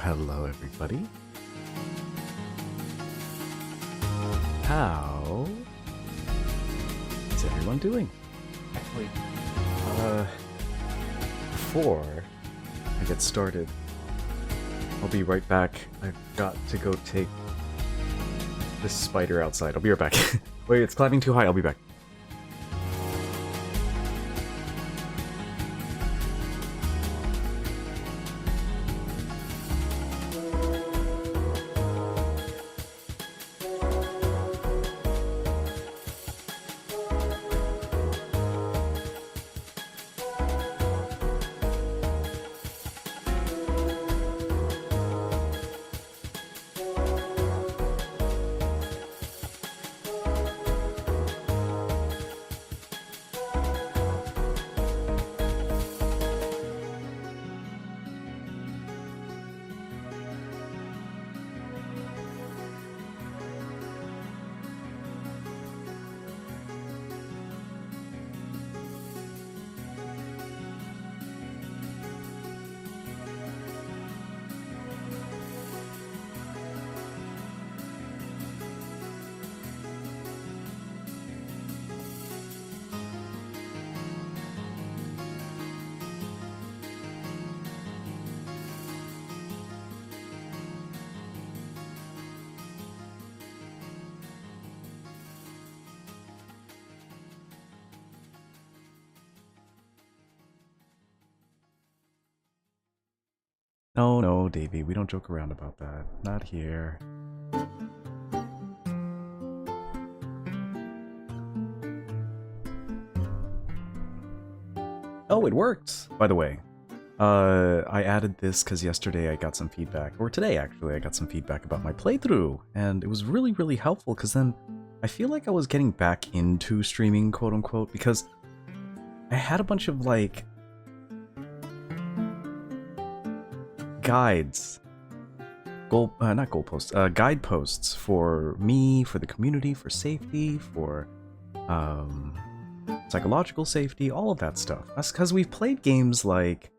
hello everybody. How is everyone doing? Actually, before I get started, I'll be right back. I've got to go take this spider outside. I'll be right back. Wait, it's climbing too high. I'll be back. No, Davey, we don't joke around about that. Not here. Oh, it worked, by the way. I added this because yesterday I got some feedback, or today actually, I got some feedback about my playthrough, and it was really, really helpful because then I feel like I was getting back into streaming, quote unquote, because I had a bunch of like guides, not goalposts, guideposts for me, for the community, for safety, for psychological safety, all of that stuff. That's because we've played games like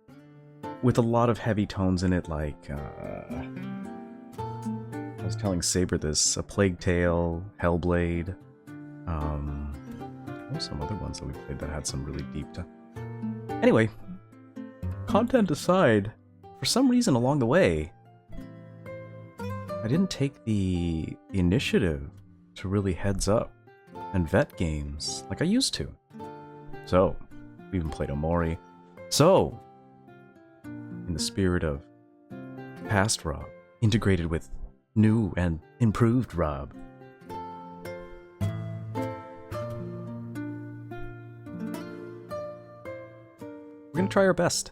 with a lot of heavy tones in it, like I was telling Saber this, A Plague Tale, Hellblade, some other ones that we played that had some really deep Anyway, content aside, for some reason along the way, I didn't take the initiative to really heads up and vet games like I used to. So, we even played Omori. So, in the spirit of past Rob, integrated with new and improved Rob, we're gonna try our best.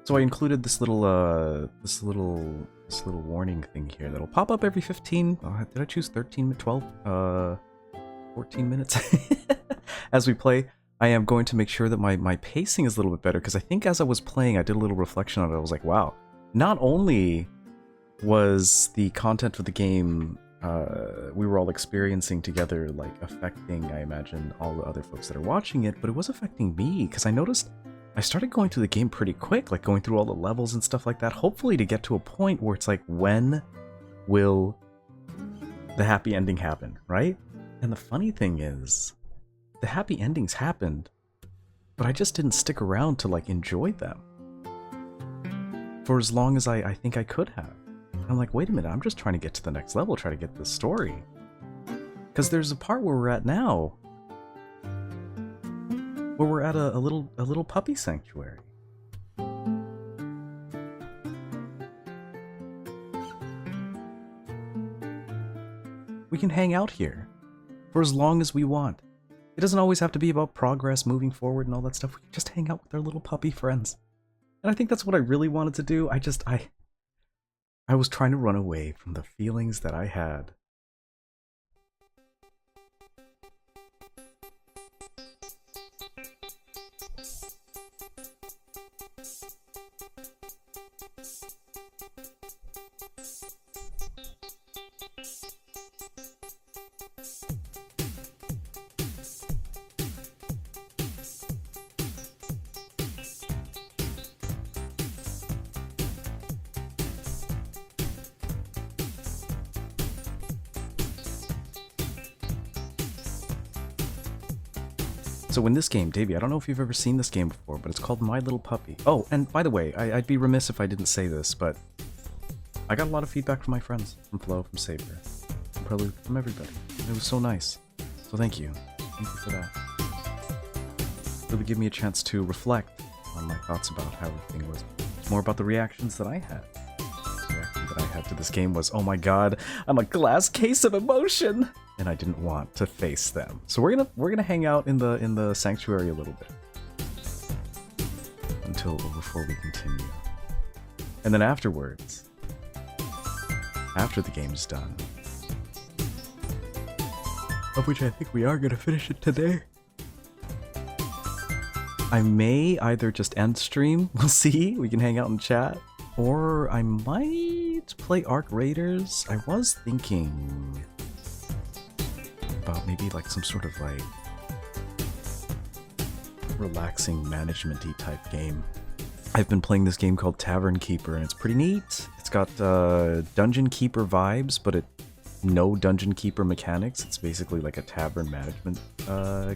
So I included this little warning thing here that'll pop up every 15. Did I choose 13, 12, 14 minutes as we play? I am going to make sure that my pacing is a little bit better because I think as I was playing, I did a little reflection on it. I was like, wow, not only was the content of the game we were all experiencing together like affecting, I imagine, all the other folks that are watching it, but it was affecting me because I noticed I started going through the game pretty quick, like going through all the levels and stuff like that, hopefully to get to a point where it's like, when will the happy ending happen, right? And the funny thing is, the happy endings happened, but I just didn't stick around to like enjoy them for as long as I think I could have. I'm like, wait a minute, I'm just trying to get to the next level, try to get this story. Because there's a part where we're at now, where we're at a little puppy sanctuary. We can hang out here for as long as we want. It doesn't always have to be about progress, moving forward and all that stuff. We can just hang out with our little puppy friends. And I think that's what I really wanted to do. I was trying to run away from the feelings that I had. So in this game, Davey, I don't know if you've ever seen this game before, but it's called My Little Puppy. Oh, and by the way, I'd be remiss if I didn't say this, but I got a lot of feedback from my friends, from Flo, from Saber, from Prelude, from everybody. It was so nice. So thank you. Thank you for that. Really give me a chance to reflect on my thoughts about how everything was. It's more about the reactions that I had. The reaction that I had to this game was, oh my god, I'm a glass case of emotion! And I didn't want to face them. So we're gonna hang out in the sanctuary a little bit. Before we continue. And then afterwards, after the game's done, of which I think we are gonna finish it today, I may either just end stream, we'll see, we can hang out and chat, or I might play Arc Raiders. I was thinking about maybe like some sort of like relaxing management-y type game. I've been playing this game called Tavern Keeper and it's pretty neat. It's got Dungeon Keeper vibes, but no Dungeon Keeper mechanics. It's basically like a tavern management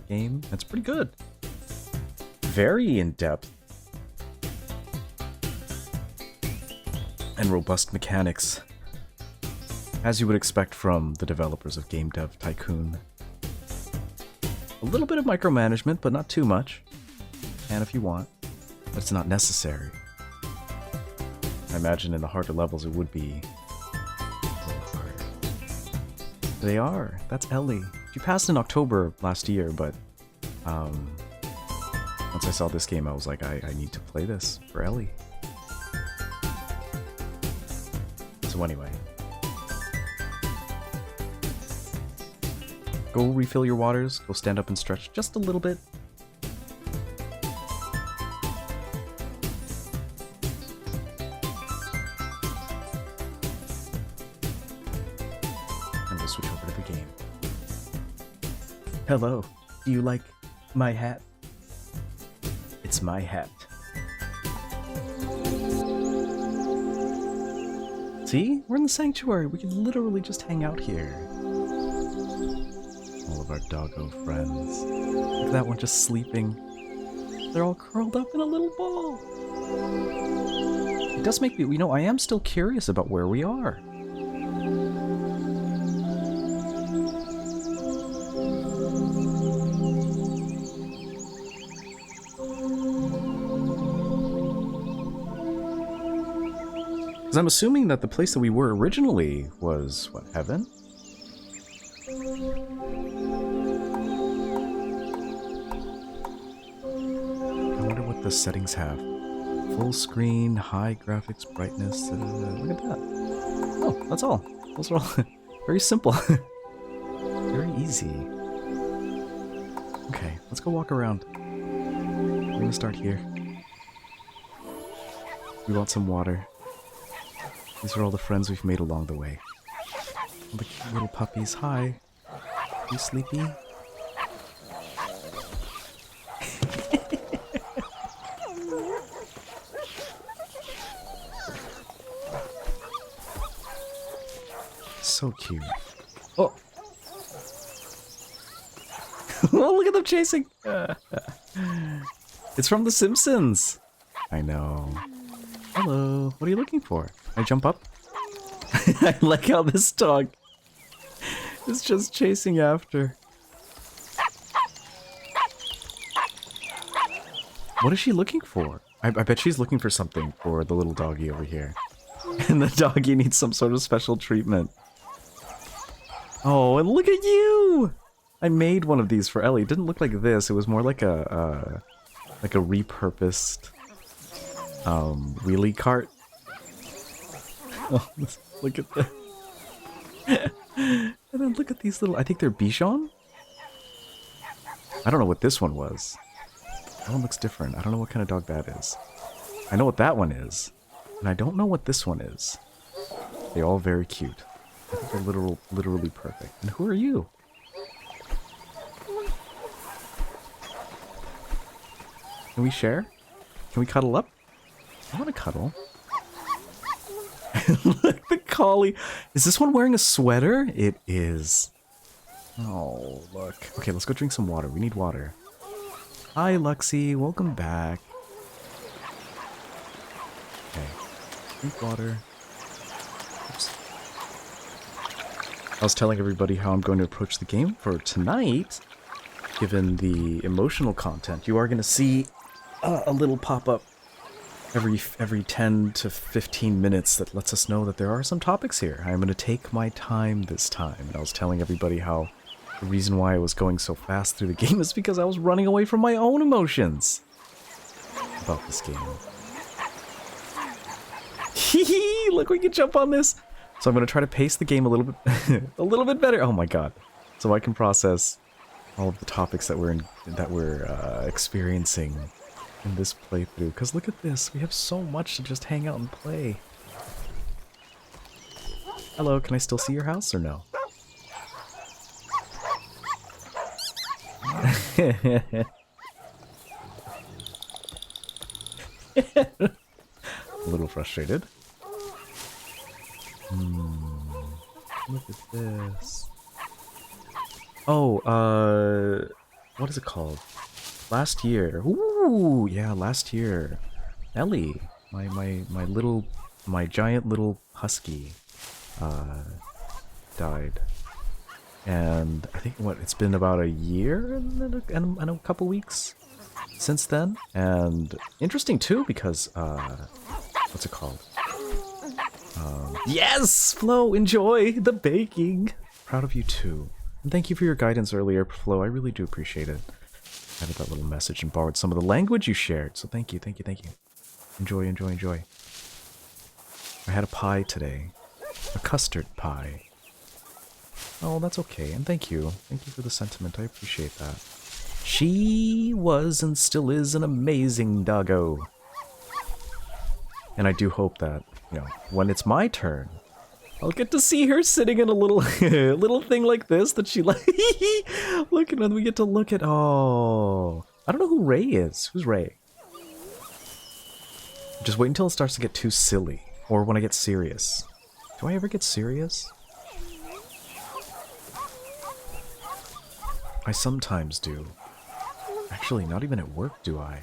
game. It's pretty good. Very in-depth and robust mechanics, as you would expect from the developers of Game Dev Tycoon. A little bit of micromanagement, but not too much. And if you want, but it's not necessary. I imagine in the harder levels it would be a little harder. They are. That's Elly. She passed in October last year, but once I saw this game, I was like, I need to play this for Elly. So anyway. Go refill your waters, go stand up and stretch just a little bit. And we'll switch over to the game. Hello, do you like my hat? It's my hat. See? We're in the sanctuary. We can literally just hang out here. All of our doggo friends. Look at that one just sleeping. They're all curled up in a little ball. It does make me, I am still curious about where we are. Because I'm assuming that the place that we were originally was, what, heaven? I wonder what the settings have. Full screen, high graphics, brightness, look at that. Oh, that's all. Those are all very simple. Very easy. Okay, let's go walk around. We're gonna start here. We want some water. These are all the friends we've made along the way. All the cute little puppies. Hi. You sleepy? So cute. Oh! Oh, look at them chasing! It's from The Simpsons! I know. Hello, what are you looking for? Can I jump up? I like how this dog is just chasing after. What is she looking for? I bet she's looking for something for the little doggy over here. And the doggy needs some sort of special treatment. Oh, and look at you! I made one of these for Elly. It didn't look like this. It was more like a repurposed wheelie cart. Oh, look at that. And then look at these little, I think they're Bichon? I don't know what this one was. That one looks different. I don't know what kind of dog that is. I know what that one is. And I don't know what this one is. They're all very cute. I think they're literally perfect. And who are you? Can we share? Can we cuddle up? I want to cuddle. Look, the collie. Is this one wearing a sweater? It is. Oh, look. Okay, let's go drink some water. We need water. Hi, Luxie. Welcome back. Okay. Drink water. Oops. I was telling everybody how I'm going to approach the game for tonight. Given the emotional content, you are going to see a little pop-up every 10 to 15 minutes that lets us know that there are some topics here. I'm going to take my time this time. And I was telling everybody how the reason why I was going so fast through the game is because I was running away from my own emotions about this game. Hee look, we can jump on this. So I'm going to try to pace the game a little bit a little bit better. Oh my god. So I can process all of the topics that we're experiencing in this playthrough. Because look at this, we have so much to just hang out and play. Hello, can I still see your house or no? A little frustrated. Look at this. Oh, what is it called? Last year. Ooh, yeah, last year. Elly, my giant little husky, died. And I think, it's been about a year and a couple weeks since then. And interesting too, because, what's it called? Yes! Flo, enjoy the baking! Proud of you too. And thank you for your guidance earlier, Flo. I really do appreciate it. I added that little message and borrowed some of the language you shared. So thank you, thank you, thank you. Enjoy, enjoy, enjoy. I had a pie today. A custard pie. Oh, that's okay. And thank you. Thank you for the sentiment. I appreciate that. She was and still is an amazing doggo. And I do hope that, you know, when it's my turn, I'll get to see her sitting in a little little thing like this that she like. Look at when we get to look at. Oh, I don't know who Ray is. Who's Ray? Just wait until it starts to get too silly, or when I get serious. Do I ever get serious? I sometimes do. Actually, not even at work do I.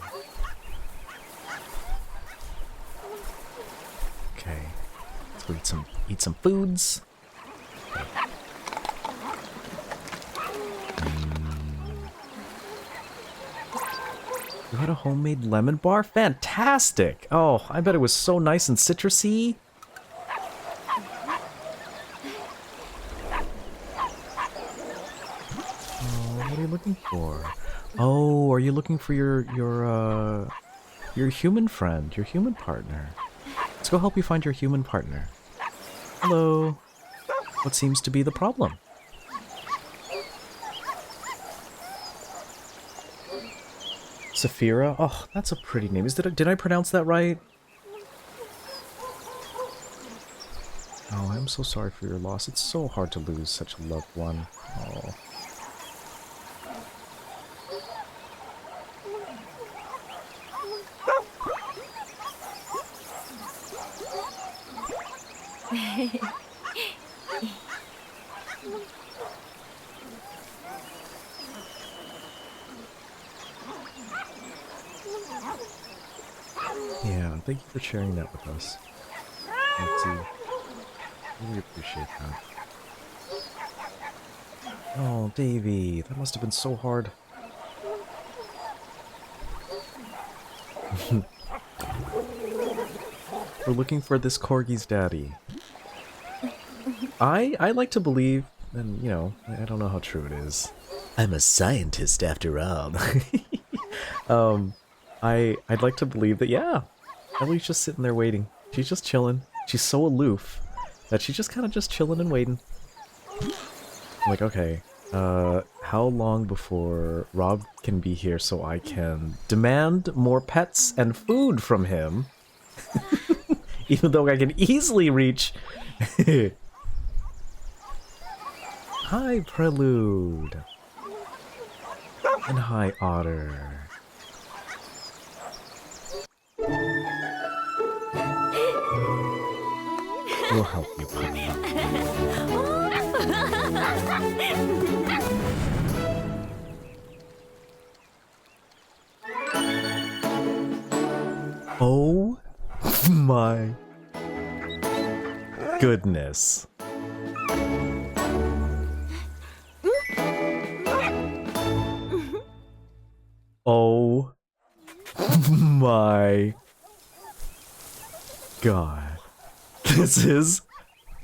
Okay. Let's go eat some foods. You had a homemade lemon bar? Fantastic! Oh, I bet it was so nice and citrusy. Oh, what are you looking for? Oh, are you looking for your human friend, your human partner? Let's go help you find your human partner. Hello. What seems to be the problem? Saphira? Oh, that's a pretty name. Did I pronounce that right? Oh, I'm so sorry for your loss. It's so hard to lose such a loved one. Oh. Yeah, thank you for sharing that with us. Really appreciate that. Oh, Davey, that must have been so hard. We're looking for this corgi's daddy. I like to believe, and you know, I don't know how true it is. I'm a scientist after all. I'd like to believe that, yeah, Elly's just sitting there waiting. She's just chilling. She's so aloof that she's just kind of just chilling and waiting. I'm like, okay, how long before Rob can be here so I can demand more pets and food from him? Even though I can easily reach... Hi, Prelude. And hi, Otter. We'll help you, Puppy. my goodness. Oh my god. This is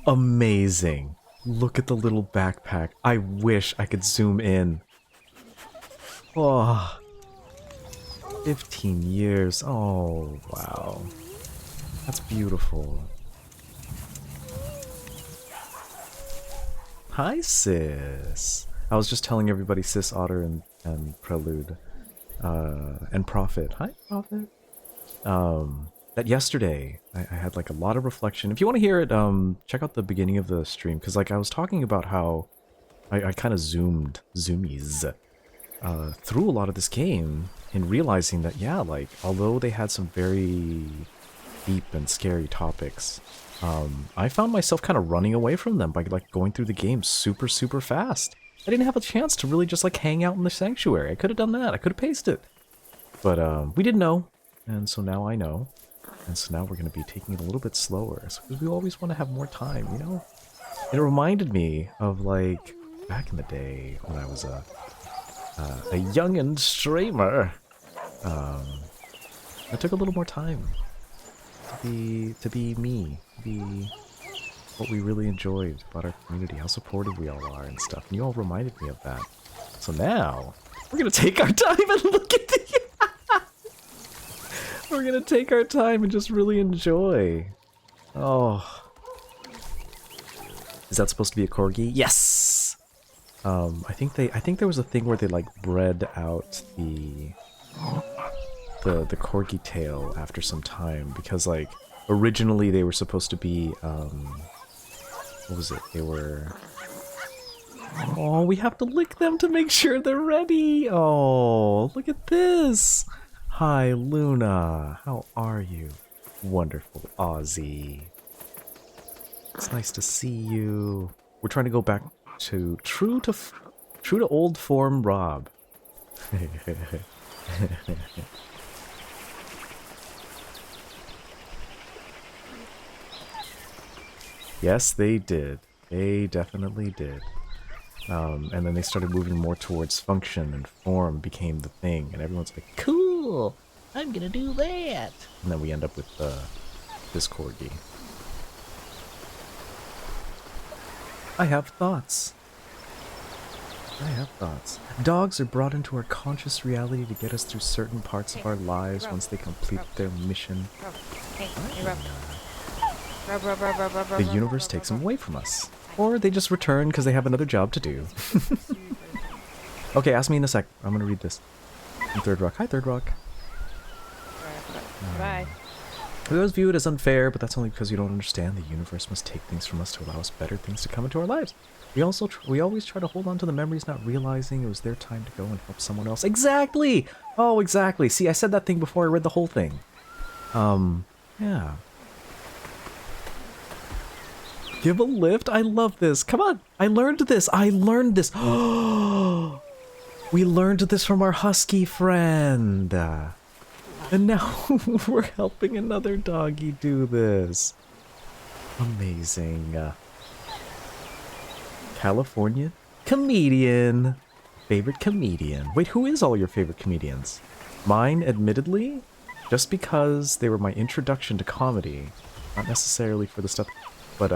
amazing. Look at the little backpack. I wish I could zoom in. Oh, 15 years. Oh, wow. That's beautiful. Hi, sis. I was just telling everybody, Sis, Otter, and Prelude, and Prophet. Hi, Prophet. That yesterday, I had like a lot of reflection. If you want to hear it, check out the beginning of the stream, because like I was talking about how I kind of zoomies, through a lot of this game, and realizing that, yeah, like, although they had some very deep and scary topics, I found myself kind of running away from them by like going through the game super, super fast. I didn't have a chance to really just like hang out in the sanctuary. I could have done that. I could have paced it. But we didn't know, and so now I know. And so now we're going to be taking it a little bit slower, because we always want to have more time, you know? It reminded me of, like, back in the day when I was a youngin' streamer. I took a little more time to be me, to be what we really enjoyed about our community, how supportive we all are and stuff. And you all reminded me of that. So now, we're going to take our time and look at the... We're gonna take our time and just really enjoy. Oh. Is that supposed to be a corgi? Yes! I think there was a thing where they like bred out the corgi tail after some time, because like originally they were supposed to be what was it? They were... Oh, we have to lick them to make sure they're ready. Oh, look at this. Hi, Luna. How are you? Wonderful, Ozzy. It's nice to see you. We're trying to go back to true to old form Rob. Yes, they did. They definitely did. And then they started moving more towards function, and form became the thing, and everyone's like, cool, I'm gonna do that. And then we end up with this corgi. I have thoughts. I have thoughts. Dogs are brought into our conscious reality to get us through certain parts of our lives once they complete their mission. The universe takes them away from us. Or they just return because they have another job to do. Okay, ask me in a sec. I'm gonna read this. From Third Rock. Hi, Third Rock. Bye. We always view it as unfair, but that's only because you don't understand. The universe must take things from us to allow us better things to come into our lives. We always try to hold on to the memories, not realizing it was their time to go and help someone else. Exactly! Oh, exactly. See, I said that thing before I read the whole thing. Yeah. Give a lift? I love this. Come on. I learned this. I learned this. Oh, we learned this from our husky friend. And now we're helping another doggy do this. Amazing. California comedian. Favorite comedian. Wait, who is all your favorite comedians? Mine, admittedly, just because they were my introduction to comedy. Not necessarily for the stuff... But,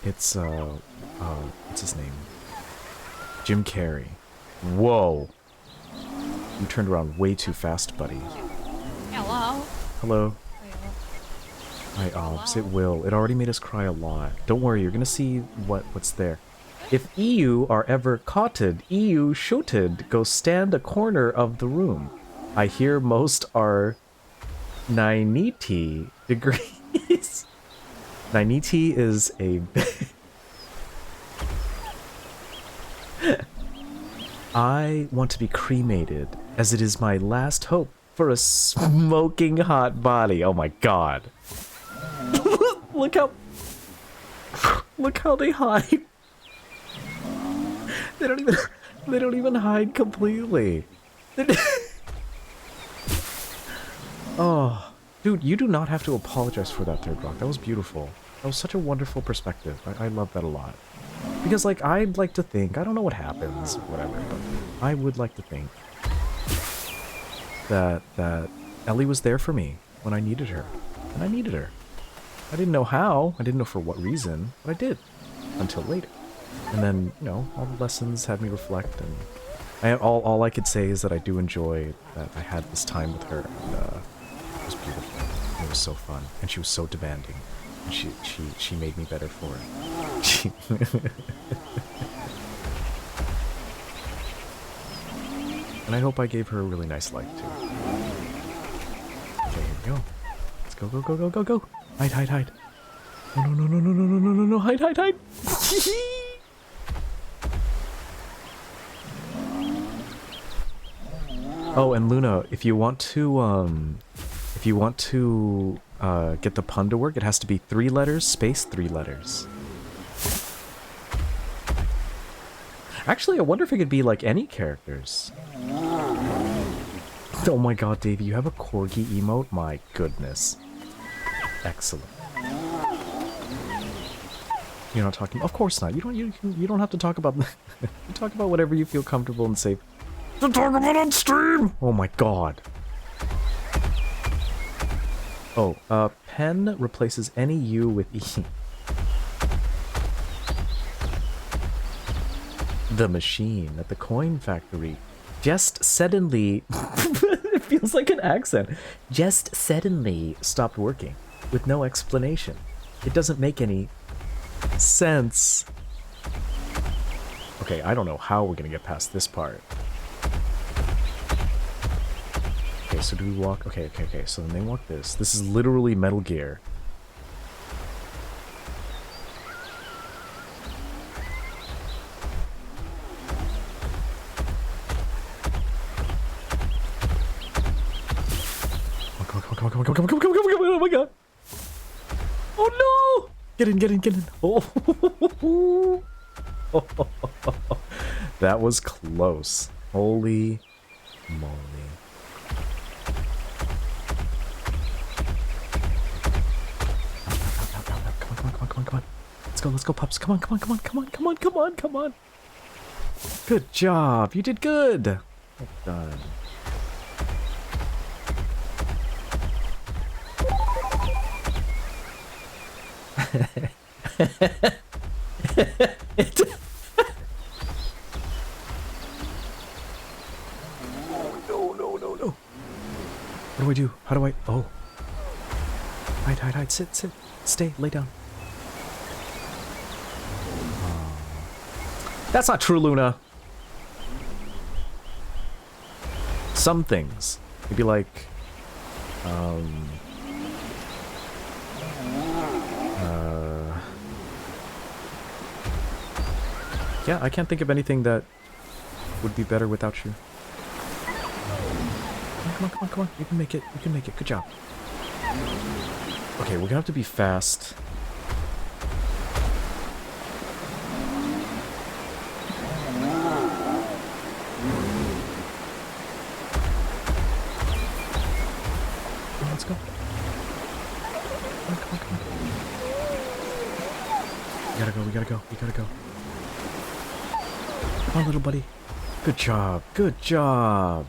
it's, what's his name? Jim Carrey. Whoa. You turned around way too fast, buddy. Hello. Hello. Hi, Obs. It will. It already made us cry a lot. Don't worry, you're gonna see what's there. If EU are ever caughted, EU shooted, go stand a corner of the room. I hear most are 90 degrees. 90 is a... I want to be cremated, as it is my last hope for a smoking hot body. Oh my god. Look how they hide. They don't even hide completely. Oh, Dude, you do not have to apologize for that, Third Rock. That was beautiful. That was such a wonderful perspective. I love that a lot. Because, like, I'd like to think, I don't know what happens, whatever, but I would like to think that Elly was there for me when I needed her. And I needed her. I didn't know how, I didn't know for what reason, but I did. Until later. And then, you know, all the lessons had me reflect, and all I could say is that I do enjoy that I had this time with her, and it was beautiful. It was so fun, and she was so demanding, and she made me better for it. And I hope I gave her a really nice life too. Okay, here we go. Let's go, go, go, go, go, go. Hide, hide, hide. No, no, no, no, no, no, no, no, no, hide, hide, hide. Oh, and Luna, if you want to get the pun to work, it has to be 3 letters, space 3 letters. Actually, I wonder if it could be like any characters. Oh my god, Davey, you have a corgi emote? My goodness. Excellent. You're not talking. Of course not. You don't have to talk about. You talk about whatever you feel comfortable and safe to talk about on stream. Oh my god. Oh, pen replaces any U with E. The machine at the coin factory just suddenly. It feels like an accent. Just suddenly stopped working with no explanation. It doesn't make any sense. Okay, I don't know how we're gonna get past this part. Okay, so do we walk? Okay, okay, okay. So then they walk this. This is literally Metal Gear. Come on, come on, come on, come on, come on, come on, come on, come on, oh my god. Oh no! Get in, get in, get in. Oh. That was close. Holy moly. Come on, come on, come on, come on. Let's go, pups. Come on, come on, come on, come on, come on, come on, come on. Good job. You did good. Well done. No. What do I do? How do I... Oh. Hide, hide, hide. Sit, sit. Stay. Lay down. That's not true, Luna. Some things. Maybe like... yeah, I can't think of anything that would be better without you. Come on, come on, come on. You can make it. You can make it. Good job. Okay, we're gonna have to be fast. Let's go. Come on, come on, come on. We gotta go, we gotta go, we gotta go. Come on, little buddy. Good job, good job.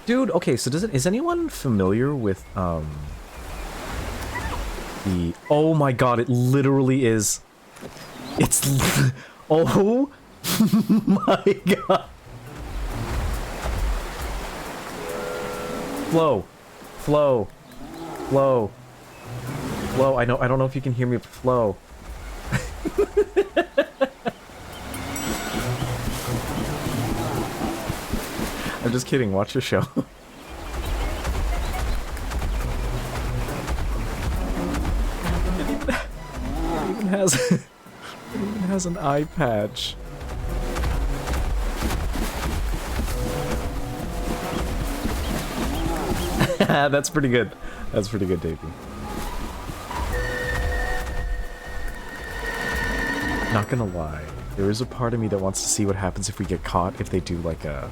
Dude, okay, so is anyone familiar with, the... Oh my god, it literally is... It's... Oh my god. Flow. Flow. Flow. Flow. I don't know if you can hear me, but flow. I'm just kidding, watch the show. It even has an eye patch. That's pretty good. That's pretty good, Davey. Not gonna lie, there is a part of me that wants to see what happens if we get caught, if they do like a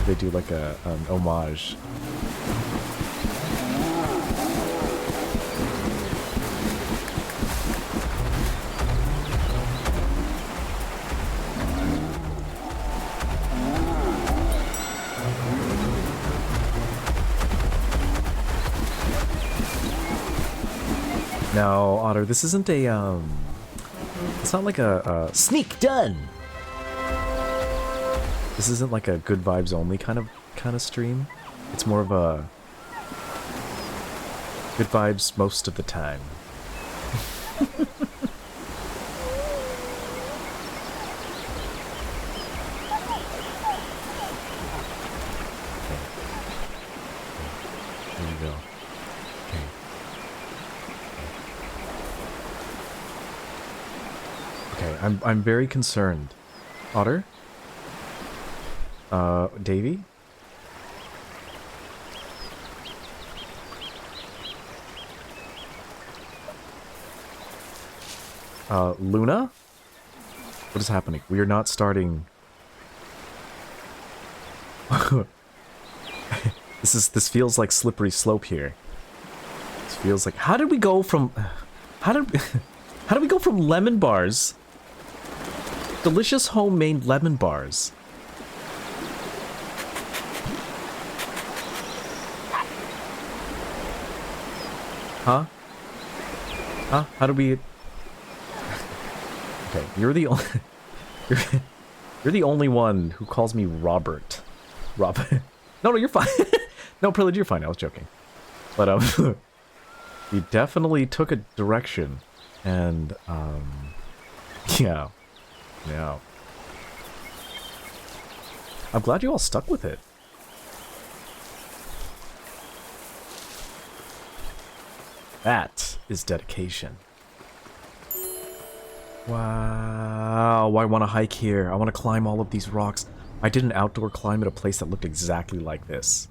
they do like an homage. No, Otter, this isn't a, it's not like a sneak done! This isn't like a good vibes only kind of stream. It's more of a good vibes most of the time. There you go. Okay, I'm very concerned. Otter? Davy? Luna? What is happening? We are not starting... This feels like slippery slope here. This feels like... How did we go from... How did we go from lemon bars? Delicious homemade lemon bars. Huh? Huh? How do we... Okay, you're the only... You're the only one who calls me Robert. Robert. No, you're fine. No, Pillage, you're fine. I was joking. But, we definitely took a direction. And, yeah. Yeah. I'm glad you all stuck with it. That is dedication. Wow, I want to hike here. I want to climb all of these rocks. I did an outdoor climb at a place that looked exactly like this.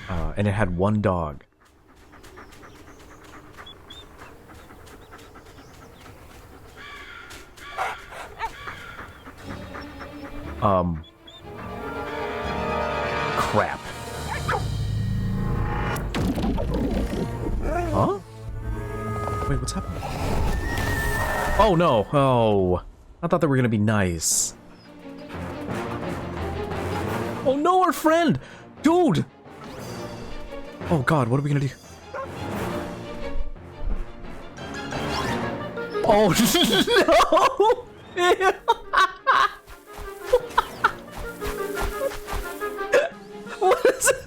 And it had one dog. Crap. Huh? Wait, what's happening? Oh no! Oh, I thought they were gonna be nice. Oh no, our friend! Dude! Oh god, what are we gonna do? Oh no! What is it?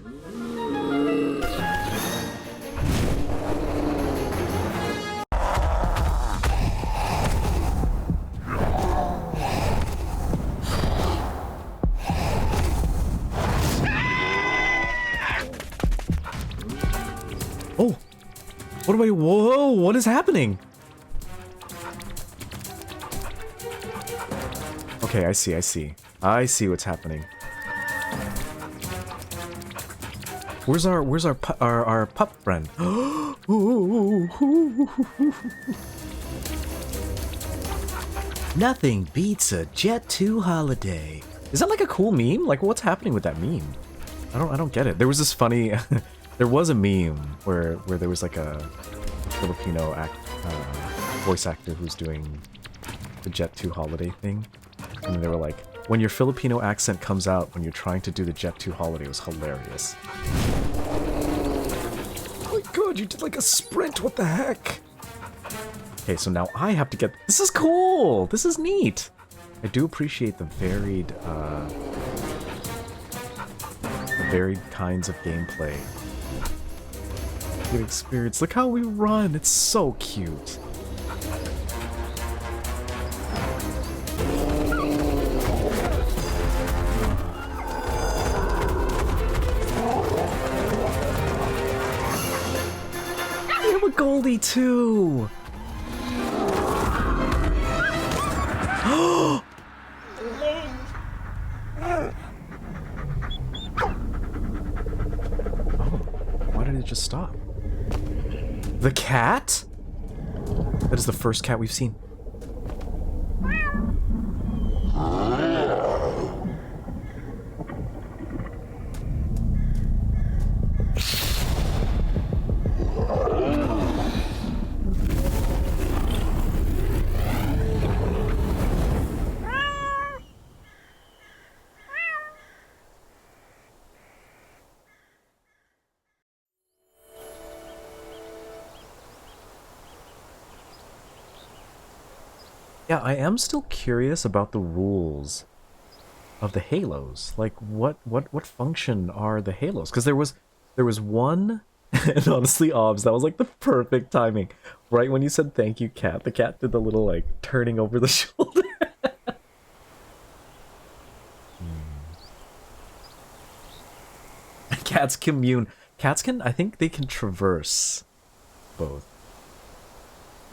Oh! What do I... Whoa! What is happening? Okay, I see, I see. I see what's happening. Where's our pup friend? Nothing beats a Jet 2 holiday. Is that like a cool meme? Like, what's happening with that meme? I don't get it. There was this funny... there was a meme where there was like a Filipino voice actor who's doing the Jet 2 holiday thing. And they were like, when your Filipino accent comes out when you're trying to do the Jet 2 holiday, it was hilarious. Oh my god, you did like a sprint, what the heck? Okay, so now I have to get... This is cool! This is neat! I do appreciate the varied kinds of gameplay. Good experience. Look how we run! It's so cute. We have a Goldie too! Oh! Why did it just stop? The cat? That is the first cat we've seen. Yeah, I am still curious about the rules of the halos. Like, what function are the halos? Because there was one, and honestly, Obs, that was like the perfect timing. Right when you said thank you, cat, the cat did the little like turning over the shoulder. Cats commune. Cats can, I think they can traverse both.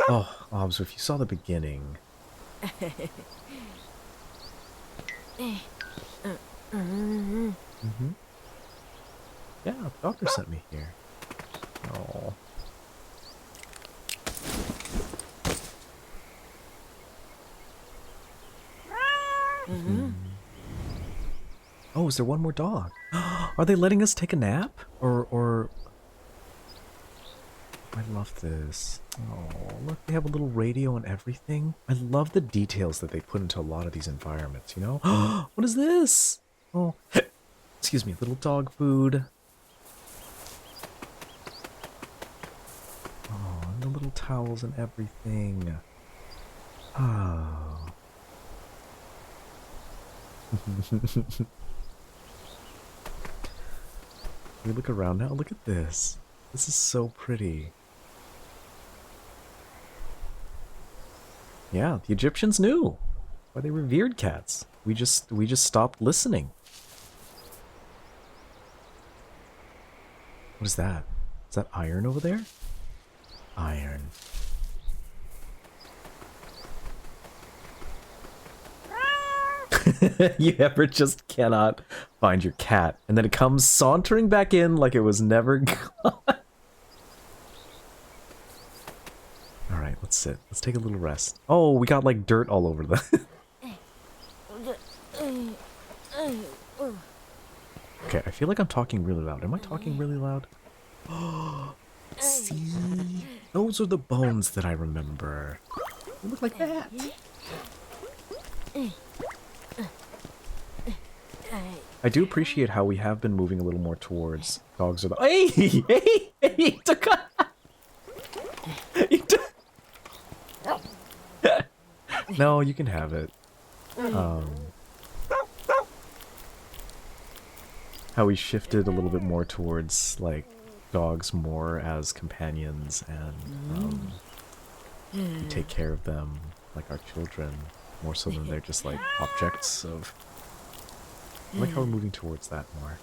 Oh, Obs, if you saw the beginning. Mm-hmm. Yeah, the doctor sent me here. Oh. Mm-hmm. Oh, is there one more dog? Are they letting us take a nap? Or... I love this. Oh, look, they have a little radio and everything. I love the details that they put into a lot of these environments, you know? What is this? Oh, excuse me, little dog food. Oh, and the little towels and everything. Oh. We look around now. Look at this. This is so pretty. Yeah, the Egyptians knew why they revered cats. We just stopped listening. What is that? Is that iron over there? Iron. You ever just cannot find your cat, and then it comes sauntering back in like it was never gone. Alright, let's sit. Let's take a little rest. Oh, we got like dirt all over the... Okay, I feel like I'm talking really loud. Am I talking really loud? See? Those are the bones that I remember. They look like that. I do appreciate how we have been moving a little more towards dogs are the... Hey! Hey! Hey! No, you can have it. How we shifted a little bit more towards, like, dogs more as companions and we take care of them like our children, more so than they're just, like, objects of... I like how we're moving towards that more.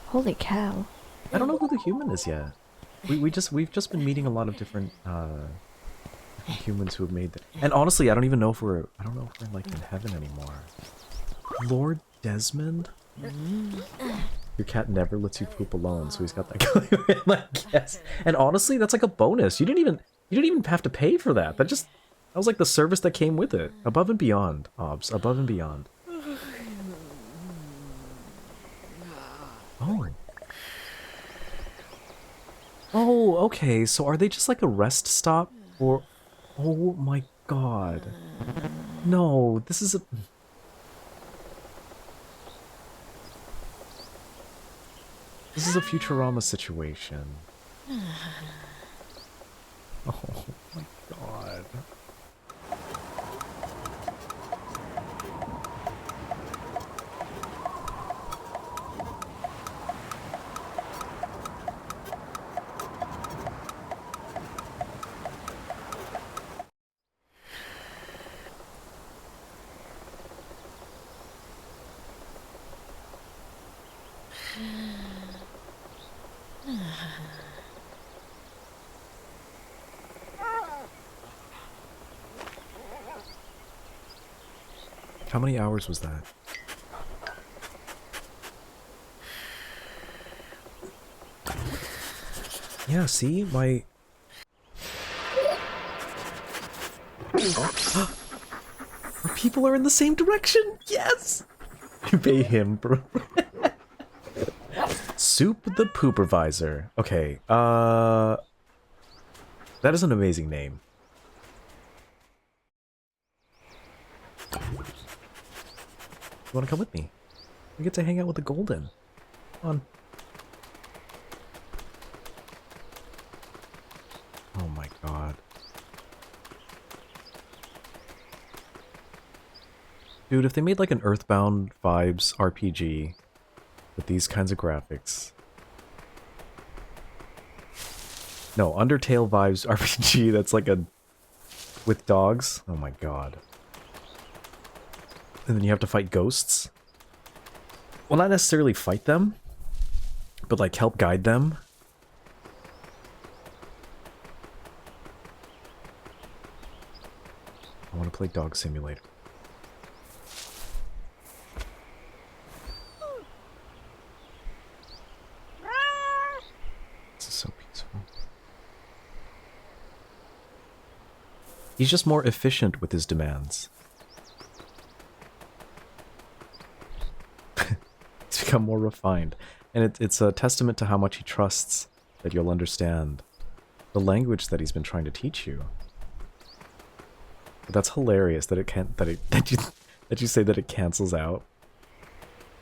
Holy cow. I don't know who the human is yet. We've just been meeting a lot of different humans who have made that. And honestly, I don't know if we're like in heaven anymore. Lord Desmond? Your cat never lets you poop alone, so he's got that going, I guess. And honestly, that's like a bonus. You didn't even have to pay for that. That was like the service that came with it. Above and beyond, Obs. Above and beyond. Oh. Oh, okay. So are they just like a rest stop? Or... Oh my god. No, this is a... This is a Futurama situation. Oh my god. How many hours was that? Yeah, see? My... Our people are in the same direction! Yes! Obey him, bro. Soup the Poopervisor. Okay, that is an amazing name. You wanna come with me? We get to hang out with the golden. Come on. Oh my god. Dude, if they made like an Earthbound vibes RPG with these kinds of graphics. No, Undertale vibes RPG that's like a... with dogs. Oh my god. And then you have to fight ghosts. Well, not necessarily fight them, but like help guide them. I want to play Dog Simulator. This is so peaceful. He's just more efficient with his demands. He's become more refined. And it's a testament to how much he trusts that you'll understand the language that he's been trying to teach you. But that's hilarious that it can't that you say that it cancels out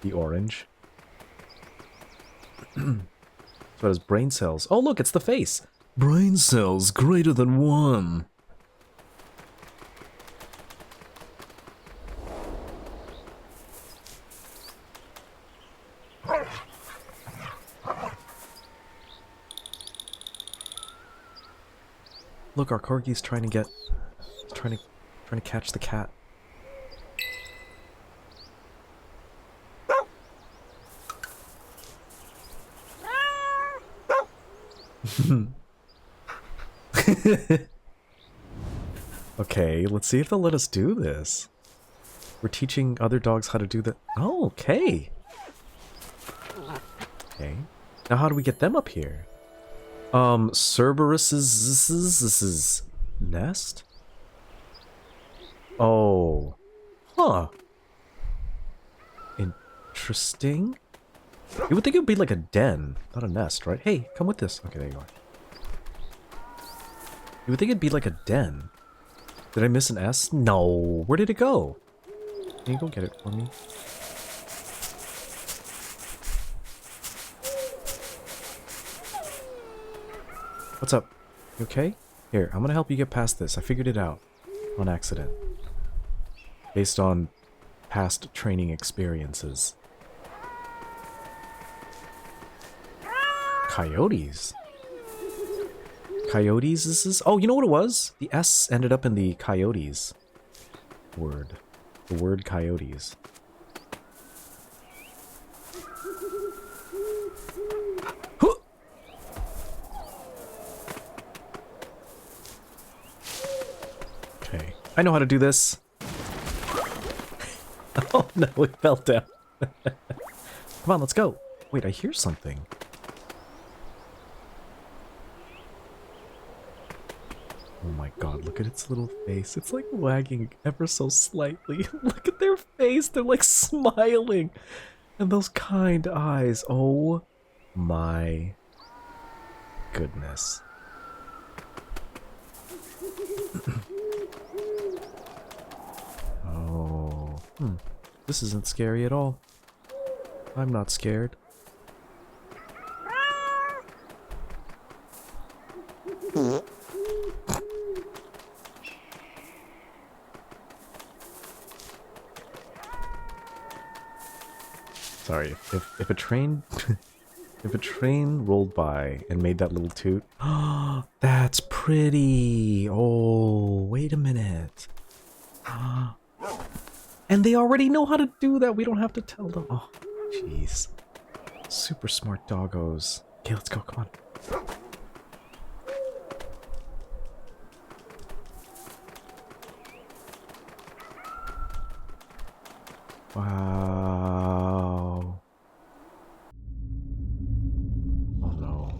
the orange. So it has brain cells. Oh look, it's the face. Brain cells greater than 1. Look, our corgi's trying to catch the cat. Okay, let's see if they'll let us do this. We're teaching other dogs how to do that. Oh, okay. Okay. Now how do we get them up here? Cerberus's nest? Oh. Huh. Interesting. You would think it would be like a den, not a nest, right? Hey, come with this. Okay, there you are. You would think it'd be like a den. Did I miss an S? No. Where did it go? Can you go get it for me? What's up? You okay? Here, I'm gonna help you get past this. I figured it out. On accident. Based on past training experiences. Coyotes? Coyotes, this is... Oh, you know what it was? The S ended up in the coyotes word. The word coyotes. Okay. I know how to do this. Oh no, it fell down. Come on, let's go. Wait, I hear something. Oh my god, look at its little face. It's like wagging ever so slightly. Look at their face. They're like smiling. And those kind eyes. Oh my goodness. Oh. This isn't scary at all. I'm not scared. Sorry, if a train if a train rolled by and made that little toot, that's pretty. Oh, wait a minute. And they already know how to do that. We don't have to tell them. Oh, jeez. Super smart doggos. Okay, let's go. Come on. Wow. Oh no.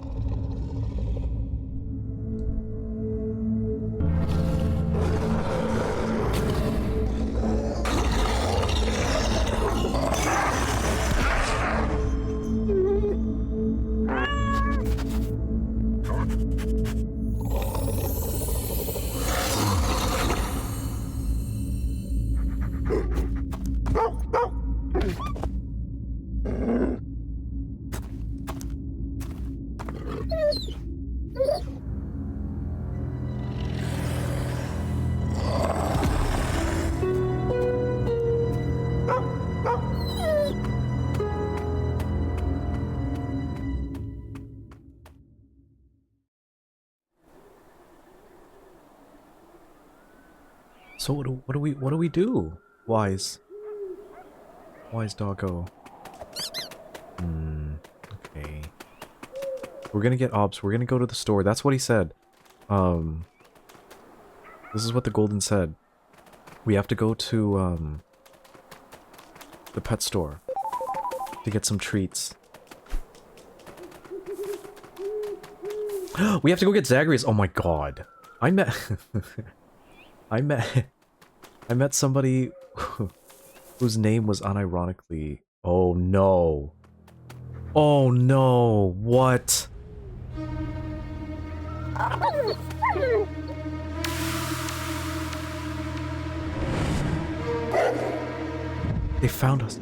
So what do we do? Wise doggo. Okay. We're gonna get obs. We're gonna go to the store. That's what he said. This is what the golden said. We have to go to the pet store to get some treats. We have to go get Zagreus. Oh my god. I met I met somebody whose name was unironically... Oh no. Oh no. What? They found us.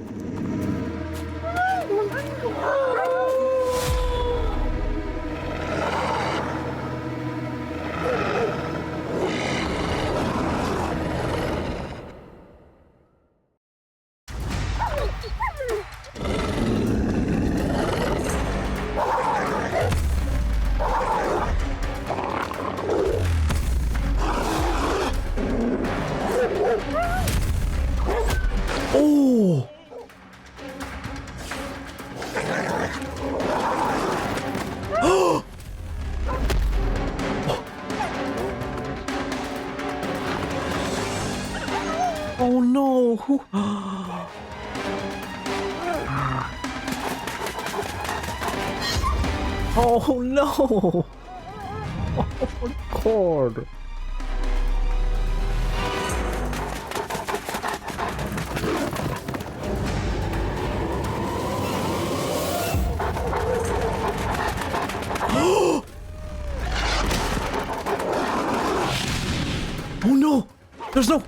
Oh! Oh no! Who? Oh no! Oh god! Oh no! There's no...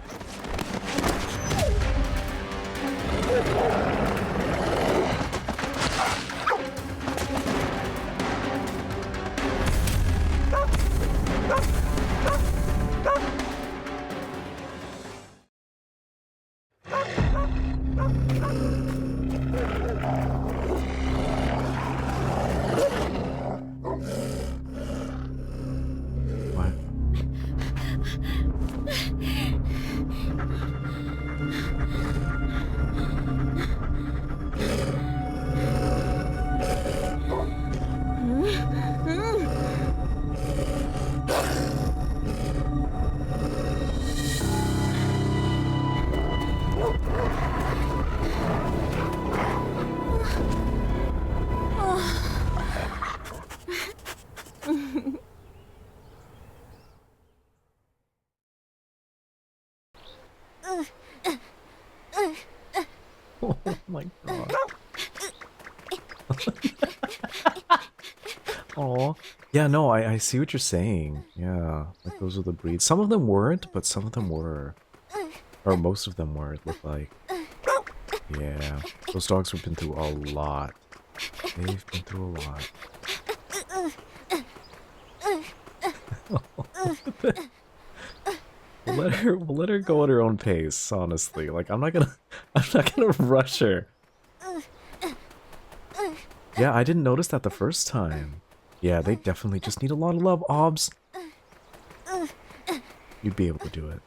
Oh my god. Oh. Yeah, no, I see what you're saying. Yeah, like those are the breeds. Some of them weren't, but some of them were. Or most of them were, it looked like. Yeah, those dogs have been through a lot. They've been through a lot. We'll let her go at her own pace, honestly. Like I'm not gonna rush her. Yeah, I didn't notice that the first time. Yeah, they definitely just need a lot of love, obs. You'd be able to do it.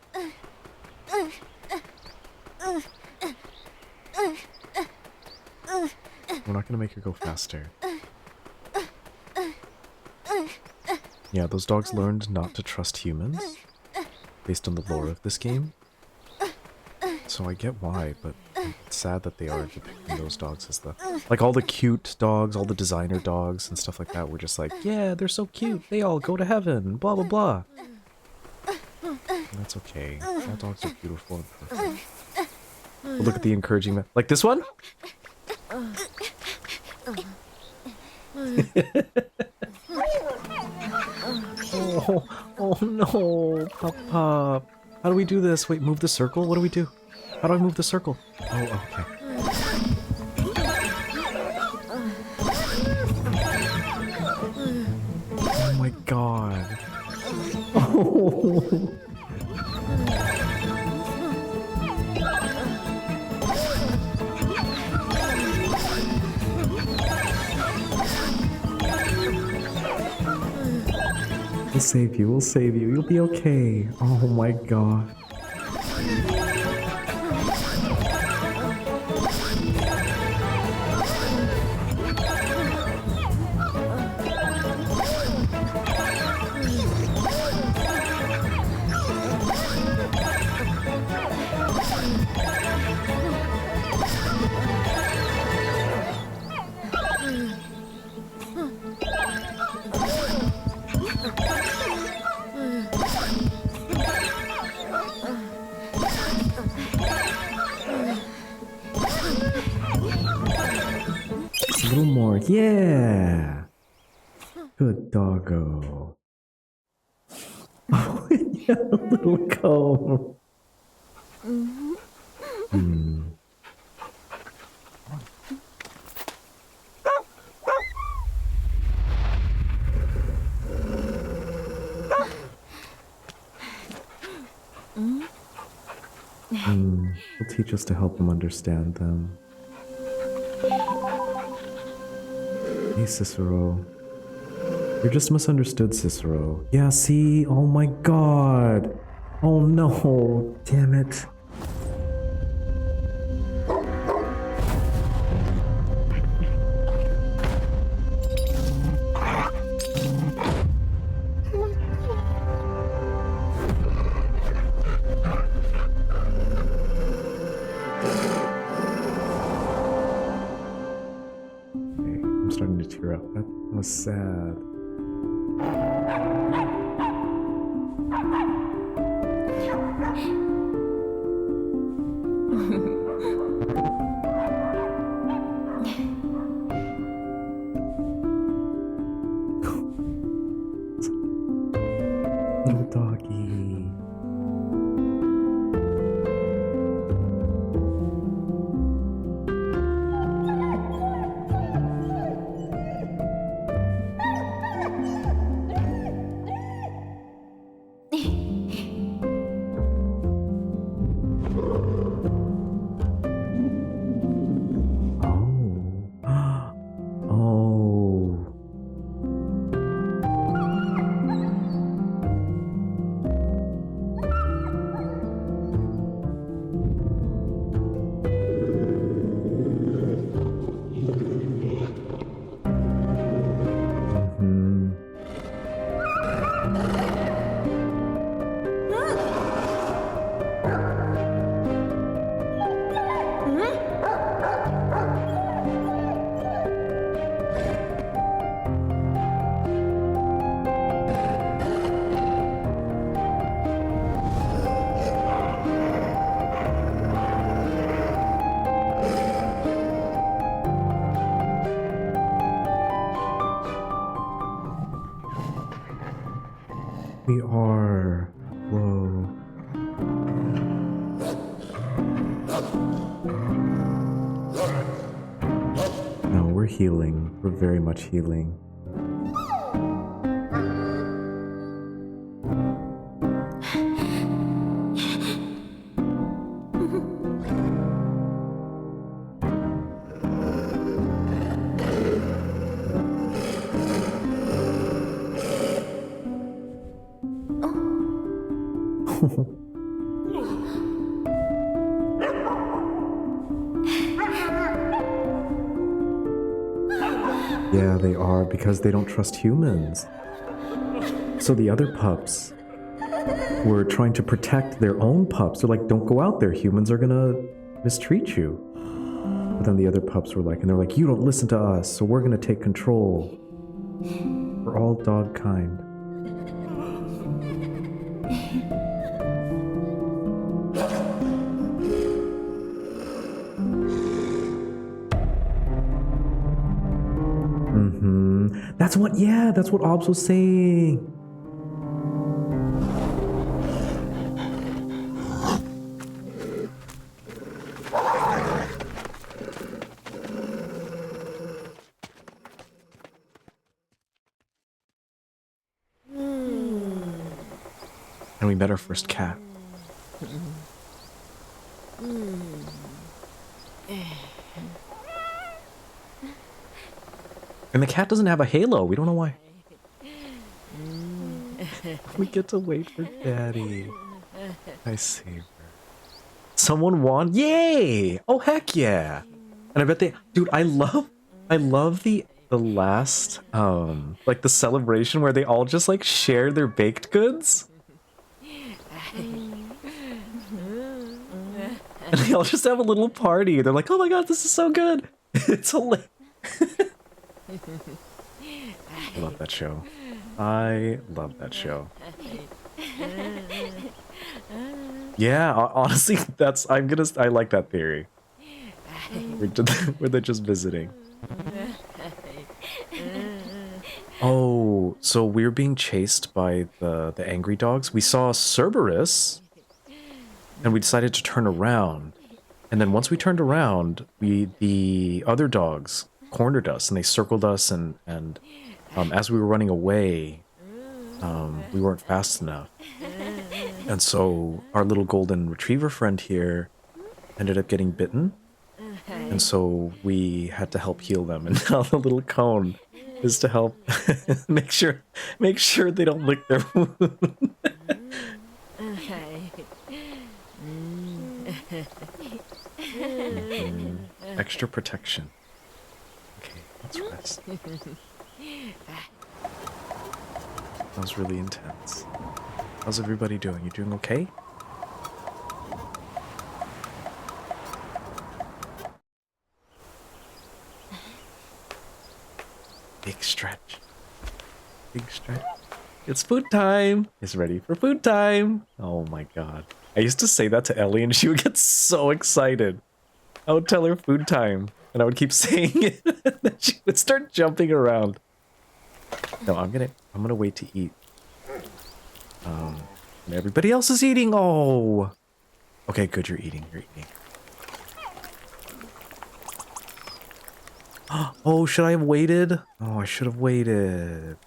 We're not gonna make her go faster. Yeah, those dogs learned not to trust humans based on the lore of this game. So I get why, but it's sad that they are depicting those dogs as the... Like all the cute dogs, all the designer dogs and stuff like that were just like, yeah, they're so cute, they all go to heaven, blah blah blah. And that's okay. All dogs are beautiful and perfect. But look at the encouraging... Like this one? Oh no, Papa. How do we do this? Wait, move the circle? What do we do? How do I move the circle? Oh, okay. Oh my god. Oh. We'll save you, you'll be okay. Oh my god. A little more, yeah. Good doggo. Oh, yeah, a little comb. He'll teach us to help him understand them. Hey, Cicero. You're just misunderstood, Cicero. Yeah, see? Oh my god. Oh no. Damn it. I'm starting to tear up. That was sad. Little doggy. We are. Whoa. No, we're healing. We're very much healing. Yeah, they are, because they don't trust humans. So the other pups were trying to protect their own pups. They're like, don't go out there, humans are gonna mistreat you. But then the other pups were like, and they're like, you don't listen to us, so we're gonna take control. We're all dog kind. That's what, yeah, that's what Obs was saying. And we met our first cat. And the cat doesn't have a halo. We don't know why. We get to wait for Daddy. I saved her. Someone won? Yay! Oh heck yeah! And I bet they, dude, I love the last like the celebration where they all just like share their baked goods. And they all just have a little party. They're like, oh my god, this is so good. It's hilarious. I love that show. I love that show. Yeah, honestly, I like that theory. Where they're just visiting. Oh, so we're being chased by the angry dogs. We saw Cerberus, and we decided to turn around. And then once we turned around, the other dogs cornered us, and they circled us, and as we were running away, we weren't fast enough. And so our little golden retriever friend here ended up getting bitten. And so we had to help heal them. And now the little cone is to help make sure they don't lick their wound. Extra protection. Okay, let's rest. That was really intense. How's everybody doing? You doing okay? Big stretch. Big stretch. It's food time! It's ready for food time! Oh my god. I used to say that to Elly and she would get so excited. I would tell her food time, and I would keep saying it, and then she would start jumping around. No, I'm gonna wait to eat. And everybody else is eating! Oh! Okay, good, you're eating. Oh, should I have waited? Oh, I should have waited.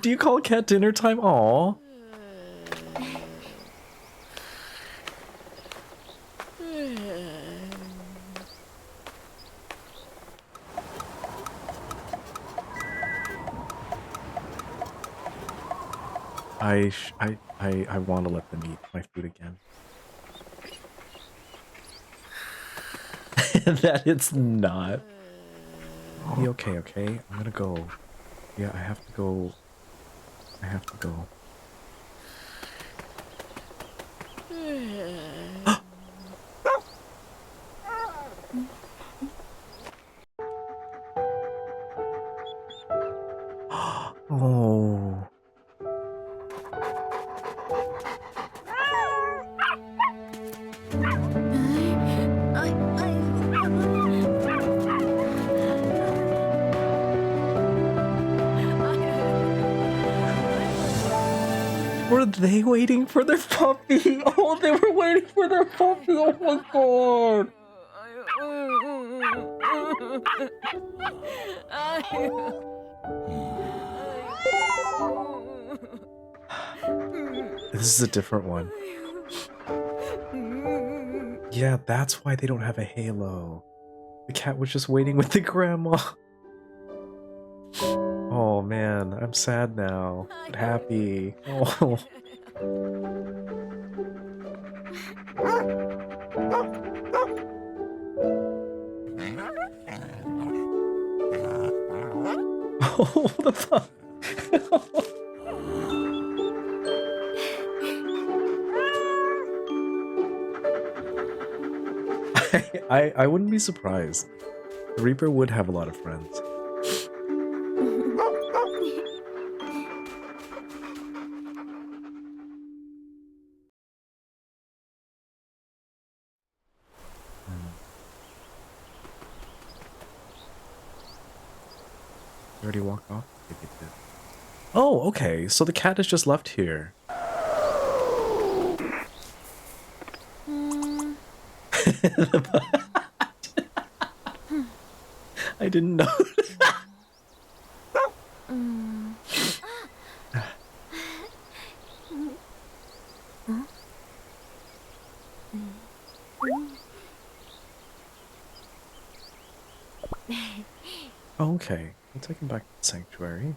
Do you call cat dinner time? Aw. I want to let them eat my food again. That it's not. Be okay, okay? I'm gonna go. Yeah, I have to go. Oh. Were they waiting for their puppy? Oh, they were waiting for their puppy. Oh my god. This is a different one. Yeah, that's why they don't have a halo. The cat was just waiting with the grandma. Oh man, I'm sad now, but happy. Oh. Oh, the fuck? I wouldn't be surprised. The Reaper would have a lot of friends. You already walked off? Oh, okay. So the cat has just left here. I didn't know. Okay, we'll take him back to the sanctuary.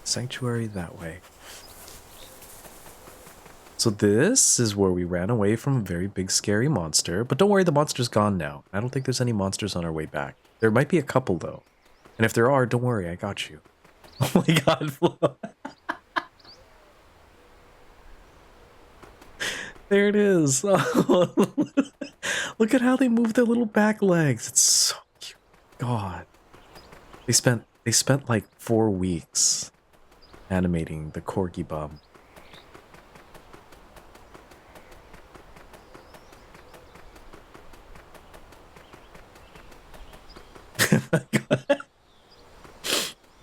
Sanctuary that way. So this is where we ran away from a very big scary monster, but don't worry, the monster's gone now. I don't think there's any monsters on our way back. There might be a couple though. And if there are, don't worry, I got you. Oh my god, Flo. There it is. Oh, look at how they move their little back legs. It's so cute. God. They spent like 4 weeks animating the corgi bum.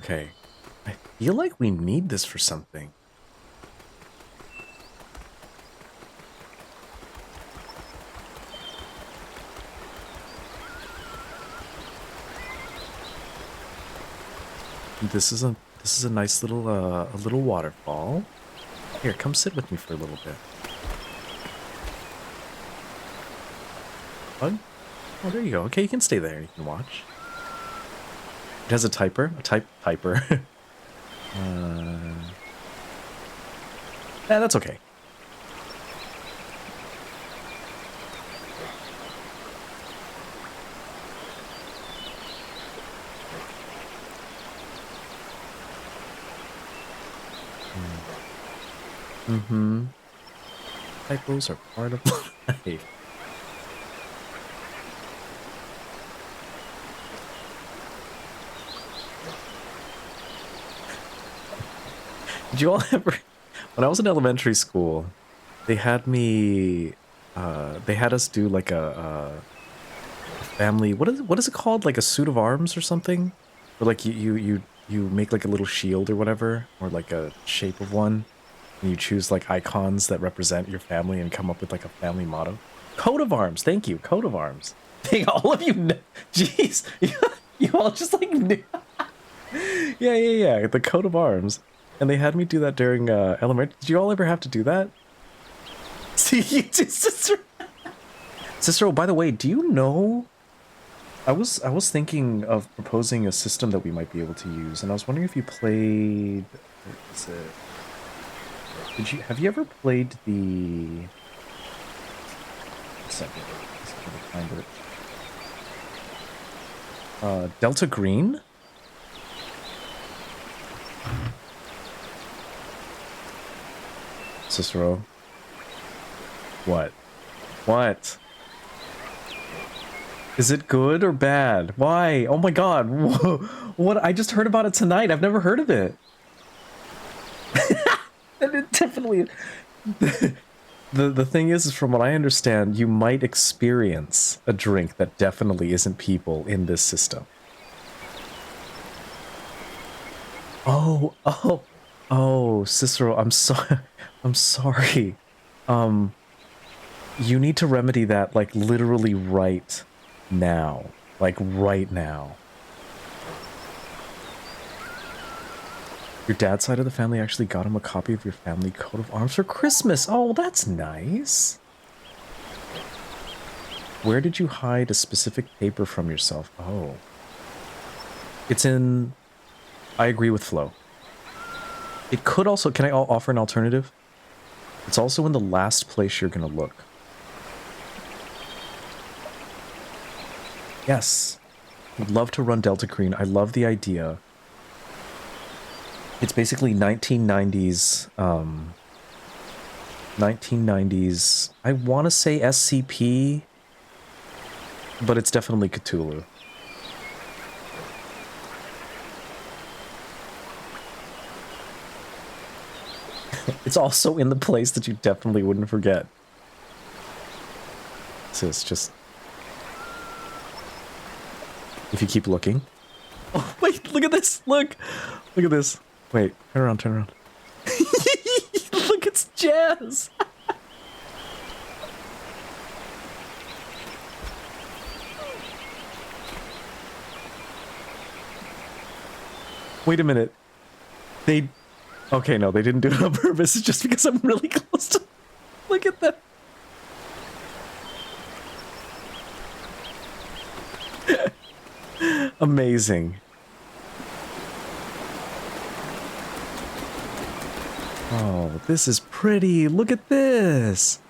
Okay. I feel like we need this for something. This is a nice little a little waterfall. Here, come sit with me for a little bit. Bug? Oh, there you go. Okay, you can stay there. You can watch. It has a typer. Typer. Yeah, that's okay. Mm-hmm. Typos are part of life. Did you all ever... When I was in elementary school, they had me... they had us do like a family... What is it called? Like a suit of arms or something? Or like you make like a little shield or whatever? Or like a shape of one? And you choose like icons that represent your family and come up with like a family motto. Coat of arms. Thank you. Coat of arms. Dang, all of you know. Jeez. You all just like knew. Yeah. The coat of arms. And they had me do that during elementary. Did you all ever have to do that? See, you too, Cicero. Cicero, by the way, do you know... I was thinking of proposing a system that we might be able to use, and I was wondering if you played... What is it? Have you ever played the... Second. Find it. Delta Green? Cicero. What? What? Is it good or bad? Why? Oh my god. What? I just heard about it tonight. I've never heard of it. And it definitely... The thing is, from what I understand, you might experience a drink that definitely isn't people in this system. Oh, Cicero, I'm sorry. I'm sorry. You need to remedy that, like, literally right now. Like, right now. Your dad's side of the family actually got him a copy of your family coat of arms for Christmas. Oh, that's nice. Where did you hide a specific paper from yourself? Oh. It's in... I agree with Flo. It could also... Can I offer an alternative? It's also in the last place you're going to look. Yes. I'd love to run Delta Green. I love the idea. It's basically 1990s, 1990s, I want to say SCP, but it's definitely Cthulhu. It's also in the place that you definitely wouldn't forget. So it's just... If you keep looking... Oh, wait, look at this! Look! Look at this. Wait, turn around, turn around. Look, it's Jazz! Wait a minute. They... Okay, no, they didn't do it on purpose. It's just because I'm really close to... Look at that. Amazing. Oh, this is pretty. Look at this.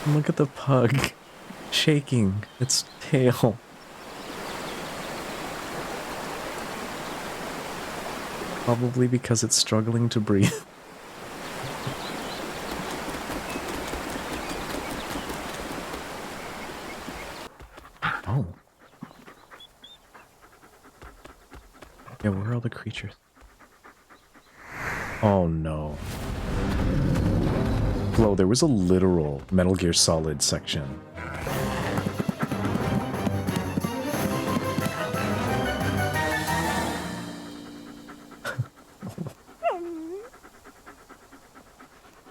Look at the pug shaking its tail. Probably because it's struggling to breathe. Oh. Yeah, where are all the creatures? Oh no. Flo, there was a literal Metal Gear Solid section.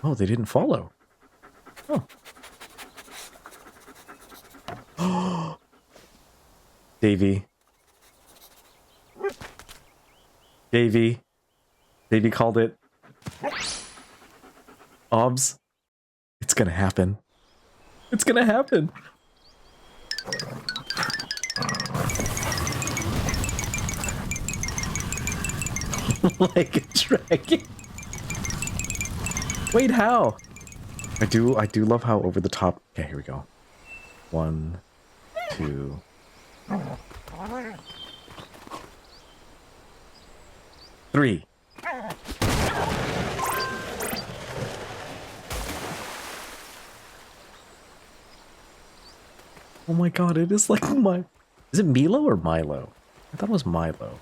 Oh, they didn't follow. Oh. Davey. Davey. Davey called it. Obs. It's gonna happen. It's gonna happen. Like a dragon. Wait, how? I do love how over the top. Okay, here we go. 1, 2. 3. Oh my god, it is like my... Is it Milo or Milo? I thought it was Milo.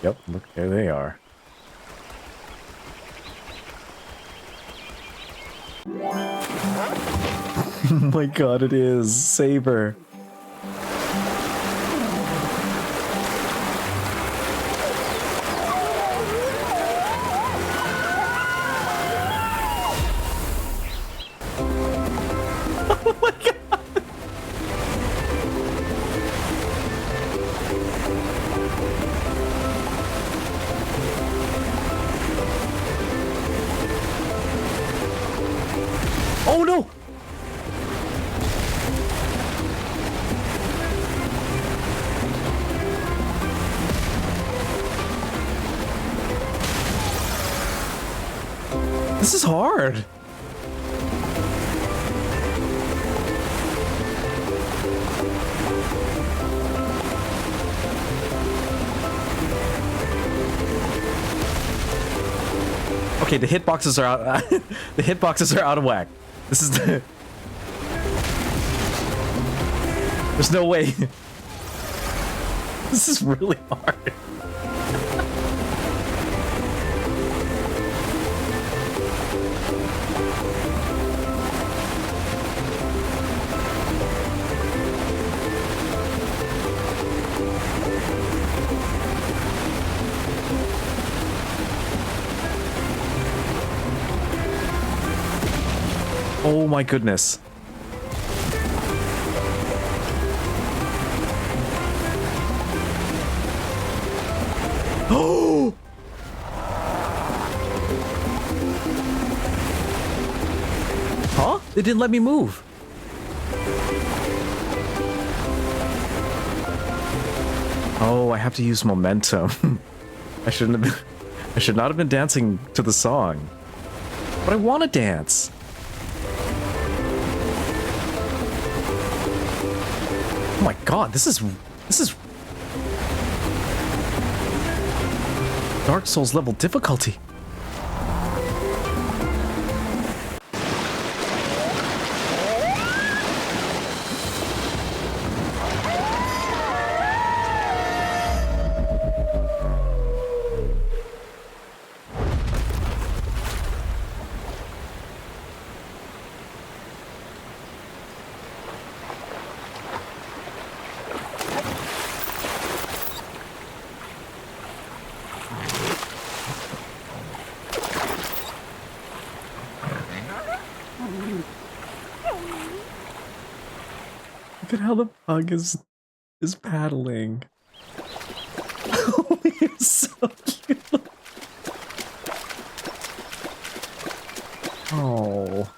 Yep, look, there they are. Oh my god, it is. Saber. Oh my god. Oh no! This is hard. Okay, the hitboxes are out. The hitboxes are out of whack. This is the... There's no way. This is really hard. Oh my goodness. Oh! Huh? They didn't let me move. Oh, I have to use momentum. I shouldn't have been... I should not have been dancing to the song. But I want to dance. Oh my god, this is Dark Souls level difficulty. Look at how the pug is paddling. Oh, he's so cute. Oh.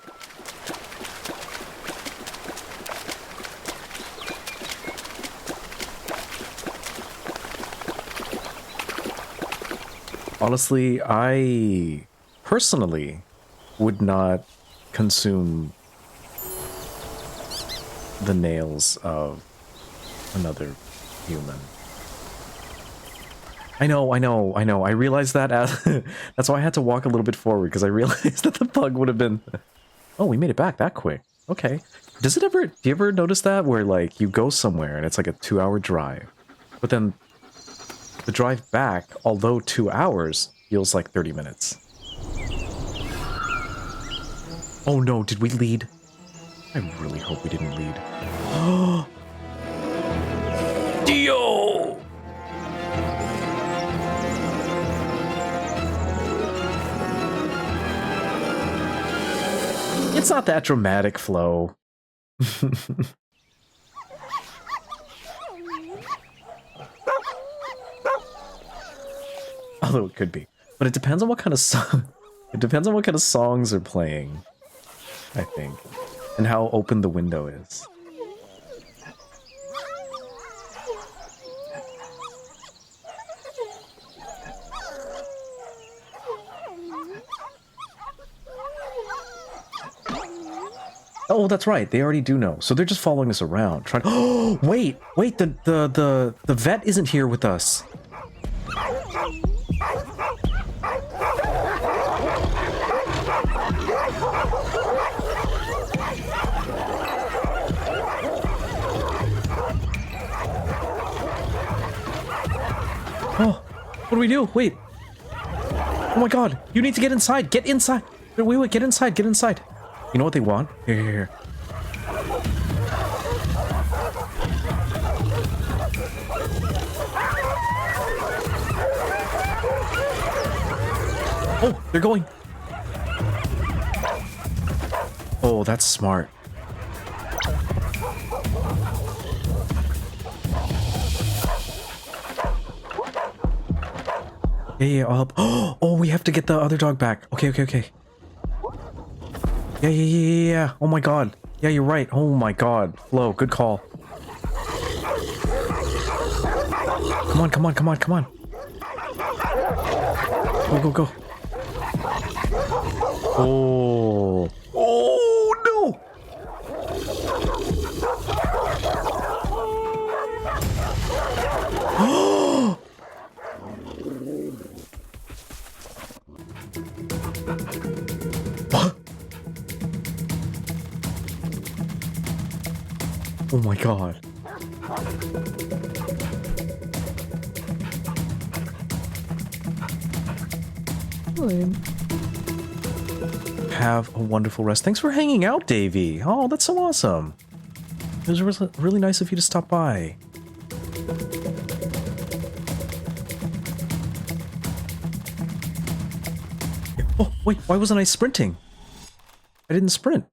Honestly, I personally would not consume the nails of another human. I know. I realized that that's why I had to walk a little bit forward, because I realized that the pug would have been... Oh, we made it back that quick. Okay. Do you ever notice that, where like you go somewhere and it's like a 2-hour drive, but then the drive back, although 2 hours, feels like 30 minutes. Oh no, did we lead? I really hope we didn't lead. Oh! Dio! It's not that dramatic, Flo. Although it could be. But it depends on what kind of song... It depends on what kind of songs are playing, I think. And how open the window is. Oh, that's right. They already do know. So they're just following us around, trying... Oh, wait! The vet isn't here with us. Oh, what do we do? Wait. Oh my god. You need to get inside. Get inside. Wait, get inside. Get inside. You know what they want? Here. Oh, they're going. Oh, that's smart. Yeah, I'll help. Oh, we have to get the other dog back. Okay. Yeah. Oh my god. Yeah, you're right. Oh my god. Flo, good call. Come on. Go. Oh. Oh, no. What? Oh my god. Have a wonderful rest. Thanks for hanging out, Davey. Oh, that's so awesome. It was really nice of you to stop by. Oh, wait, why wasn't I sprinting? I didn't sprint.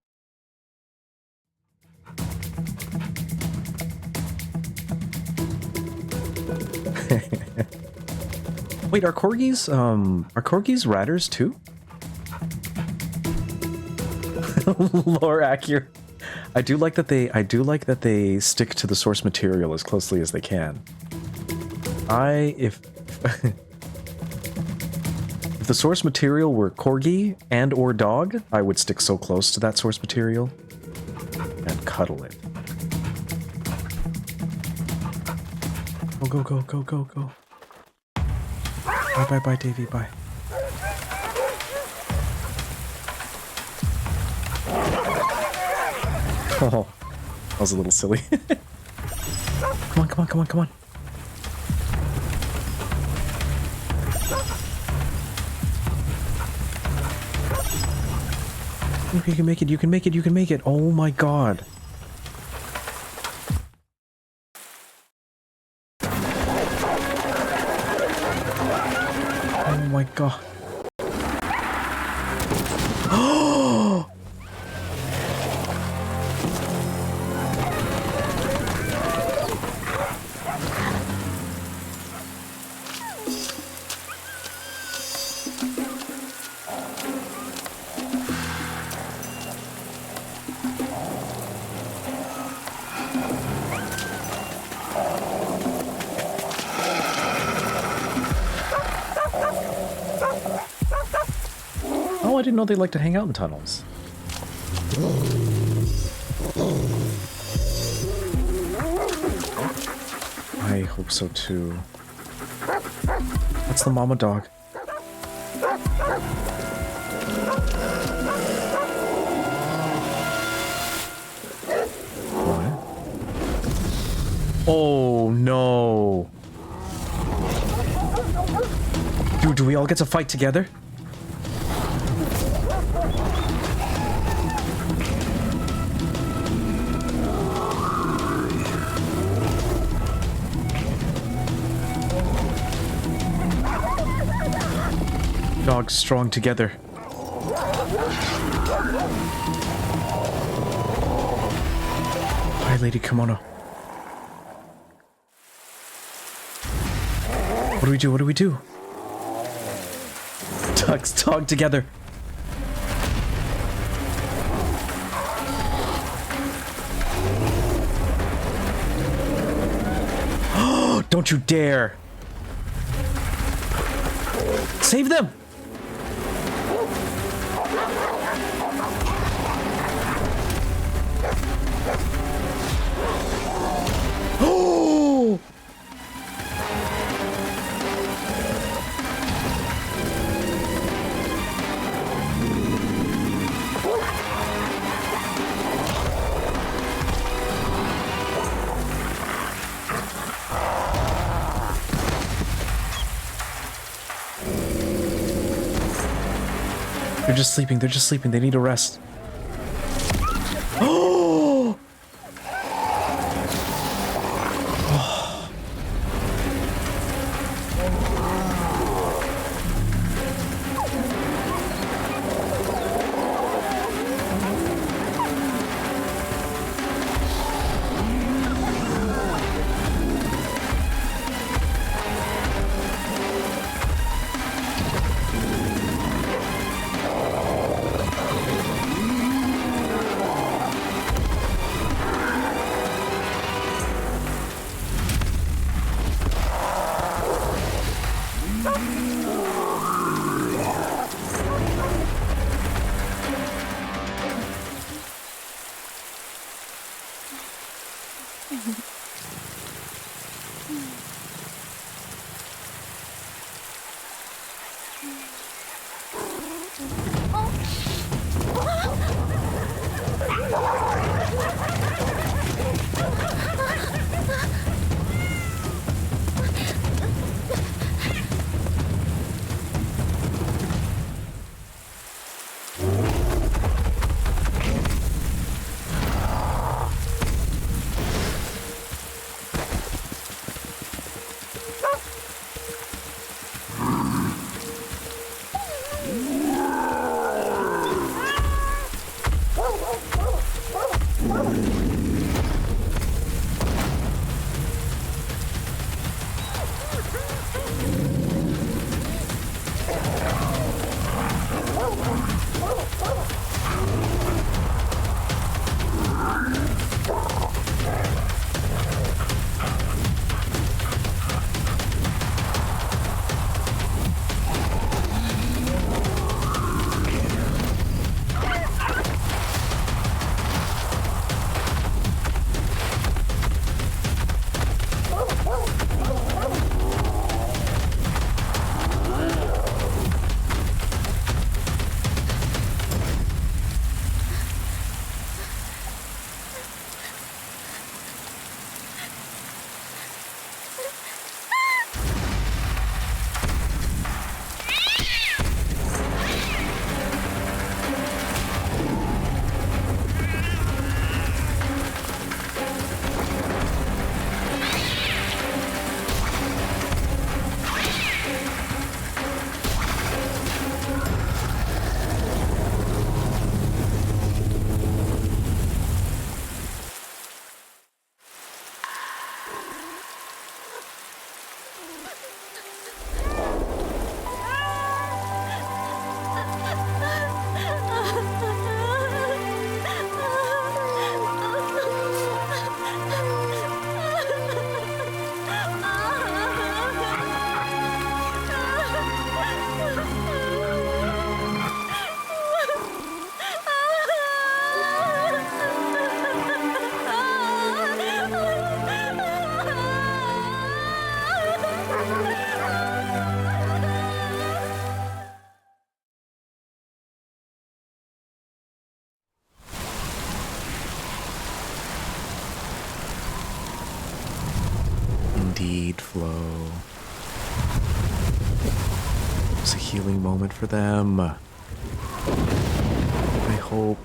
Wait, are corgis ratters too? Lore accurate. I do like that they stick to the source material as closely as they can. If if the source material were corgi and or dog, I would stick so close to that source material and cuddle it. Go. Bye, Davey, bye. Oh, that was a little silly. Come on. You can make it. Oh my god. Oh my god. Oh, I didn't know they like to hang out in tunnels. I hope so too. That's the mama dog. What? Oh no. Dude, do we all get to fight together? Dogs strong together. Hi, Lady Kimono. What do we do? What do we do? Dogs talk together. Don't you dare. Save them! Oh! They're just sleeping. They're just sleeping. They need a rest. Oh! Indeed, Flo. It's a healing moment for them. I hope.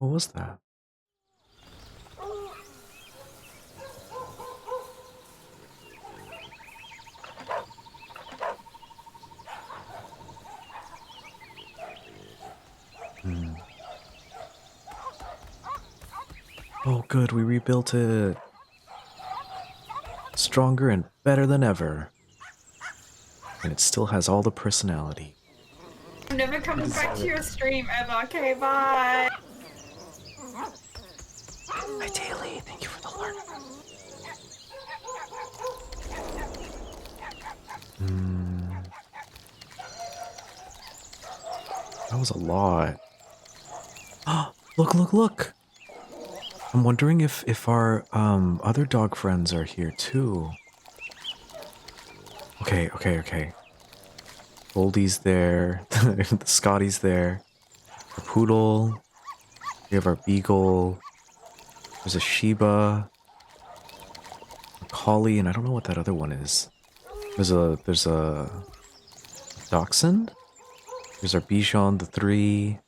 What was that? Oh good, we rebuilt it. Stronger and better than ever. And it still has all the personality. I'm never coming back to your stream ever. Okay, bye. Hi Daily, thank you for the alert. That was a lot. Oh, look, look, look! I'm wondering if our other dog friends are here too. Okay, okay, okay. Goldie's there, the Scotty's there, our poodle, we have our beagle, there's a Shiba, a collie, and I don't know what that other one is. There's a dachshund, there's our Bichon, the 3,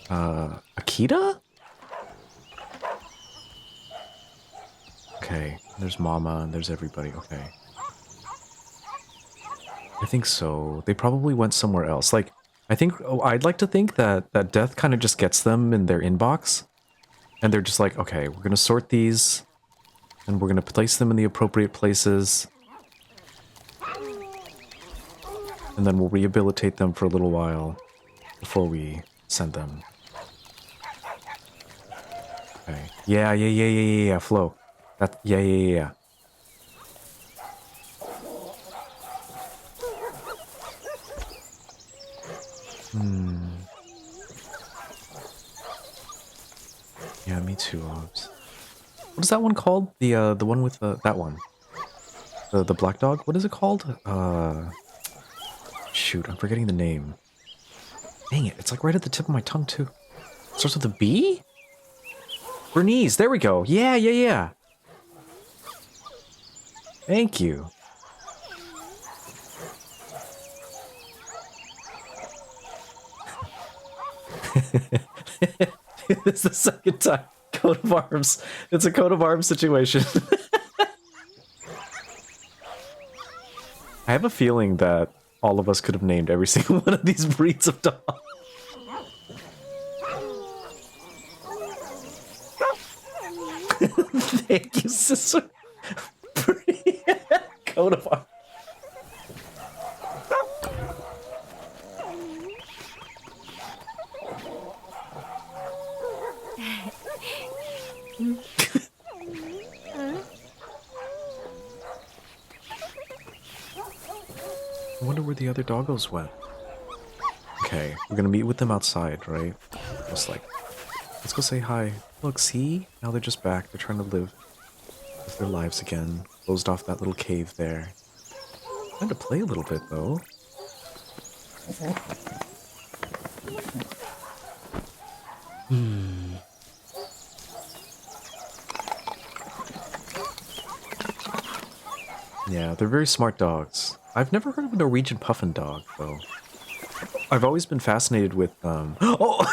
Akita? Okay, there's Mama, and there's everybody, okay. I think so. They probably went somewhere else. Like, I think, I'd like to think that death kind of just gets them in their inbox. And they're just like, okay, we're going to sort these. And we're going to place them in the appropriate places. And then we'll rehabilitate them for a little while before we send them. Okay. Yeah, Flo. Yeah. Yeah, me too, Obs. What is that one called? The one with that one. The black dog? What is it called? Shoot, I'm forgetting the name. Dang it, it's like right at the tip of my tongue, too. It starts with a B? Bernese, there we go. Yeah. Thank you. It's the second time. Coat of arms. It's a coat of arms situation. I have a feeling that all of us could have named every single one of these breeds of dog. Thank you, sister. Coat of arms. I wonder where the other doggos went. Okay, we're gonna meet with them outside, right? Just like, let's go say hi. Look, see? Now they're just back. They're trying to live their lives again. Closed off that little cave there. Time to play a little bit, though. Yeah, they're very smart dogs. I've never heard of a Norwegian puffin dog, though. I've always been fascinated with, Oh!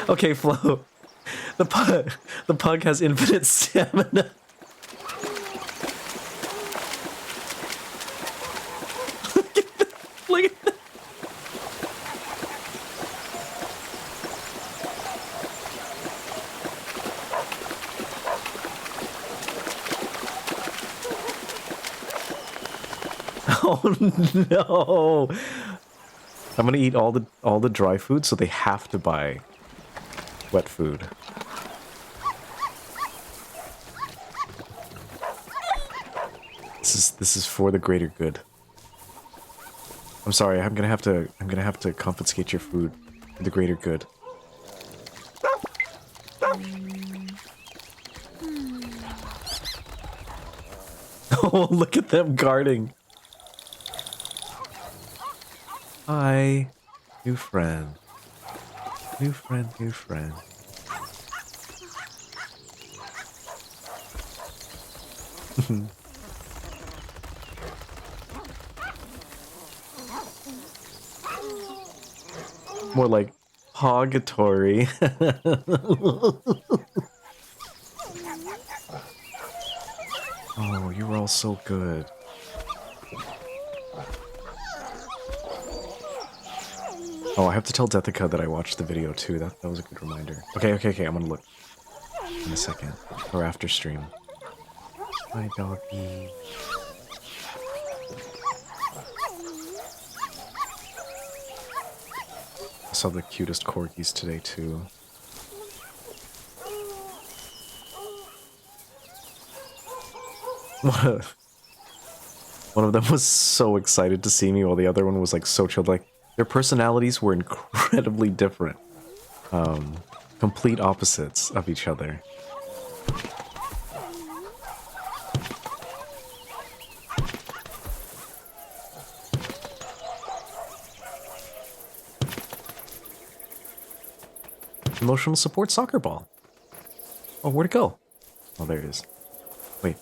Okay, Flo. The pug has infinite stamina. Look at that. Oh no! I'm gonna eat all the dry food, so they have to buy wet food. This is for the greater good. I'm sorry, I'm gonna have to confiscate your food for the greater good. Oh, look at them guarding. Hi, new friend. New friend, new friend. More like hogatory. Oh, you were all so good. Oh, I have to tell Deathika that I watched the video too. That was a good reminder. Okay, okay, okay. I'm gonna look in a second or after stream. Hi, doggy. I saw the cutest corgis today too. One of them was so excited to see me while the other one was like so chilled. Like their personalities were incredibly different. Complete opposites of each other. Emotional support soccer ball. Oh, where'd it go? Oh, there it is. Wait.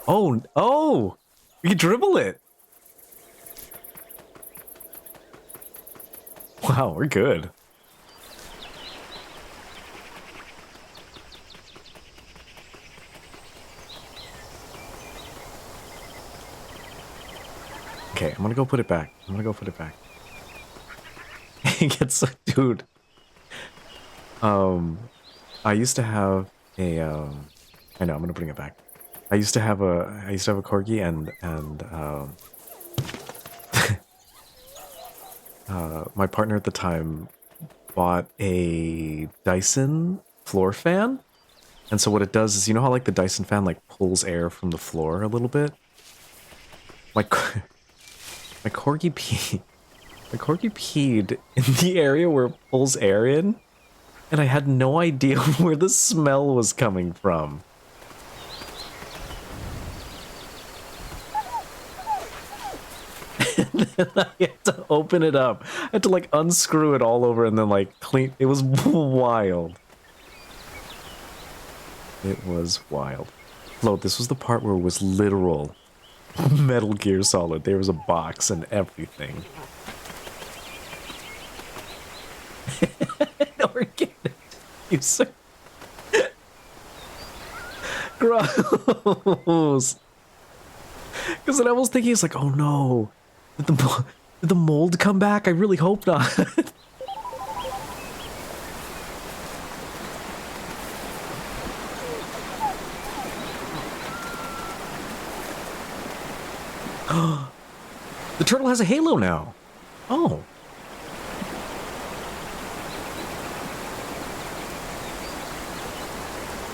Oh, oh! We can dribble it! Wow, we're good. Okay, I'm gonna go put it back. I'm gonna go put it back. It gets, dude. I used to have a, I know, I'm gonna bring it back. I used to have a corgi and my partner at the time bought a Dyson floor fan. And so what it does is, you know how like the Dyson fan like pulls air from the floor a little bit? My corgi peed. My corgi peed in the area where it pulls air in, and I had no idea where the smell was coming from. And then I had to open it up. I had to like unscrew it all over and then like clean. It was wild. It was wild. Flo, this was the part where it was literal Metal Gear Solid. There was a box and everything. Organic user. Gross. Because then I was thinking, it's like, oh no. Did the mold come back? I really hope not. The turtle has a halo now. Oh.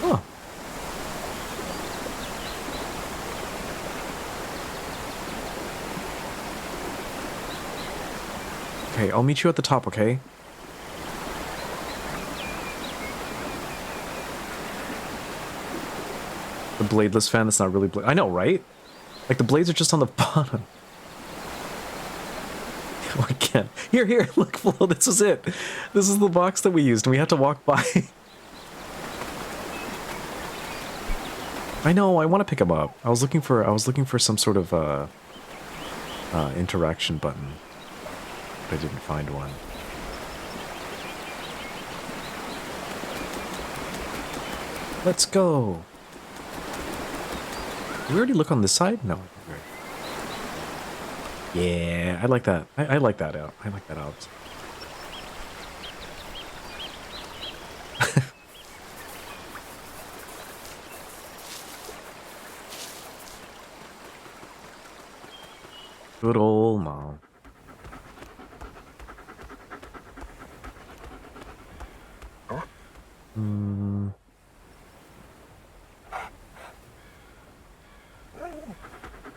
Huh. Okay, I'll meet you at the top, okay? The bladeless fan that's not really I know, right? Like, the blades are just on the bottom. Oh, I can't. Here, here, look, Flo, this was it. This is the box that we used, and we had to walk by. I know, I want to pick him up. I was looking for some sort of, interaction button. But I didn't find one. Let's go. Did we already look on this side? No. Yeah, I like that. I like that out. I like that out. Good old mom.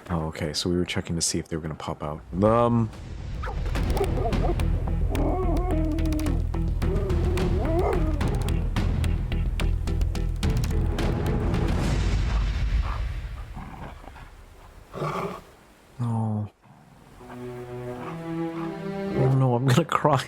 Oh, okay, so we were checking to see if they were gonna pop out. gonna cry.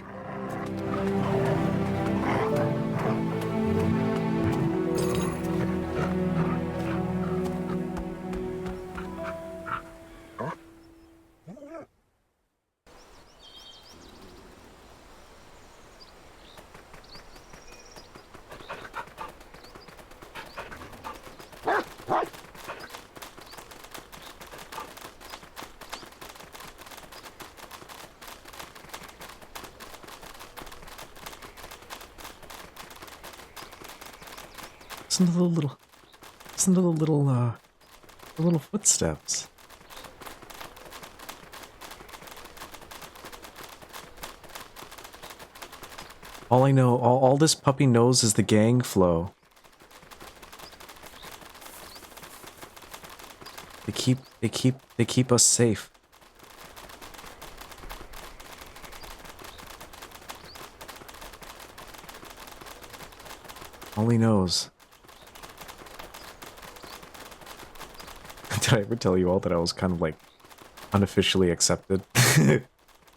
Listen to the little footsteps. All I know, all this puppy knows is the gang flow. They keep us safe. All he knows. Did I ever tell you all that I was kind of like unofficially accepted?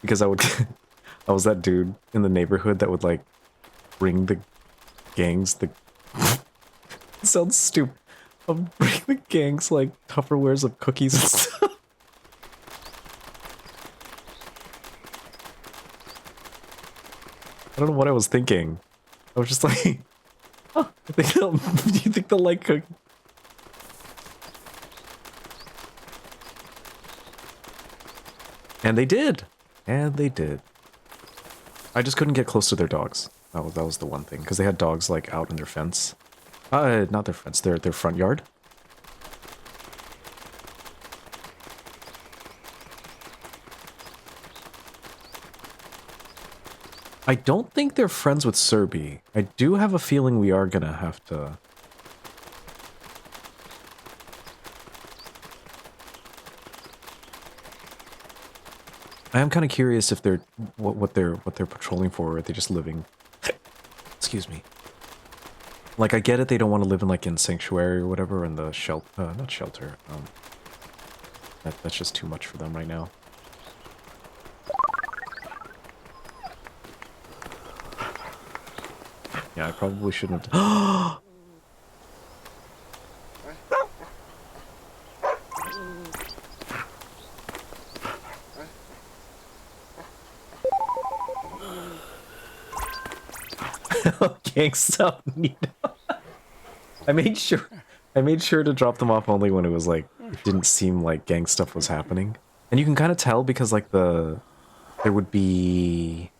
Because I was that dude in the neighborhood that would like bring the gangs it sounds stupid. I'll bring the gangs like Tupperwares of cookies and stuff. I don't know what I was thinking. I was just like, oh, do you think they'll like cookies? And they did. And they did. I just couldn't get close to their dogs. That was the one thing. Because they had dogs, like, out in their fence. Not their fence. Their front yard. I don't think they're friends with Serby. I do have a feeling we are gonna have to... I am kind of curious if they're what they're patrolling for, or are they just living? Excuse me. Like, I get it, they don't want to live in like in sanctuary or whatever, in the shelter, not shelter. That's just too much for them right now. Yeah, I probably shouldn't have. Gangsta Nito. I made sure to drop them off only when it was like it didn't seem like gang stuff was happening. And you can kind of tell because like there would be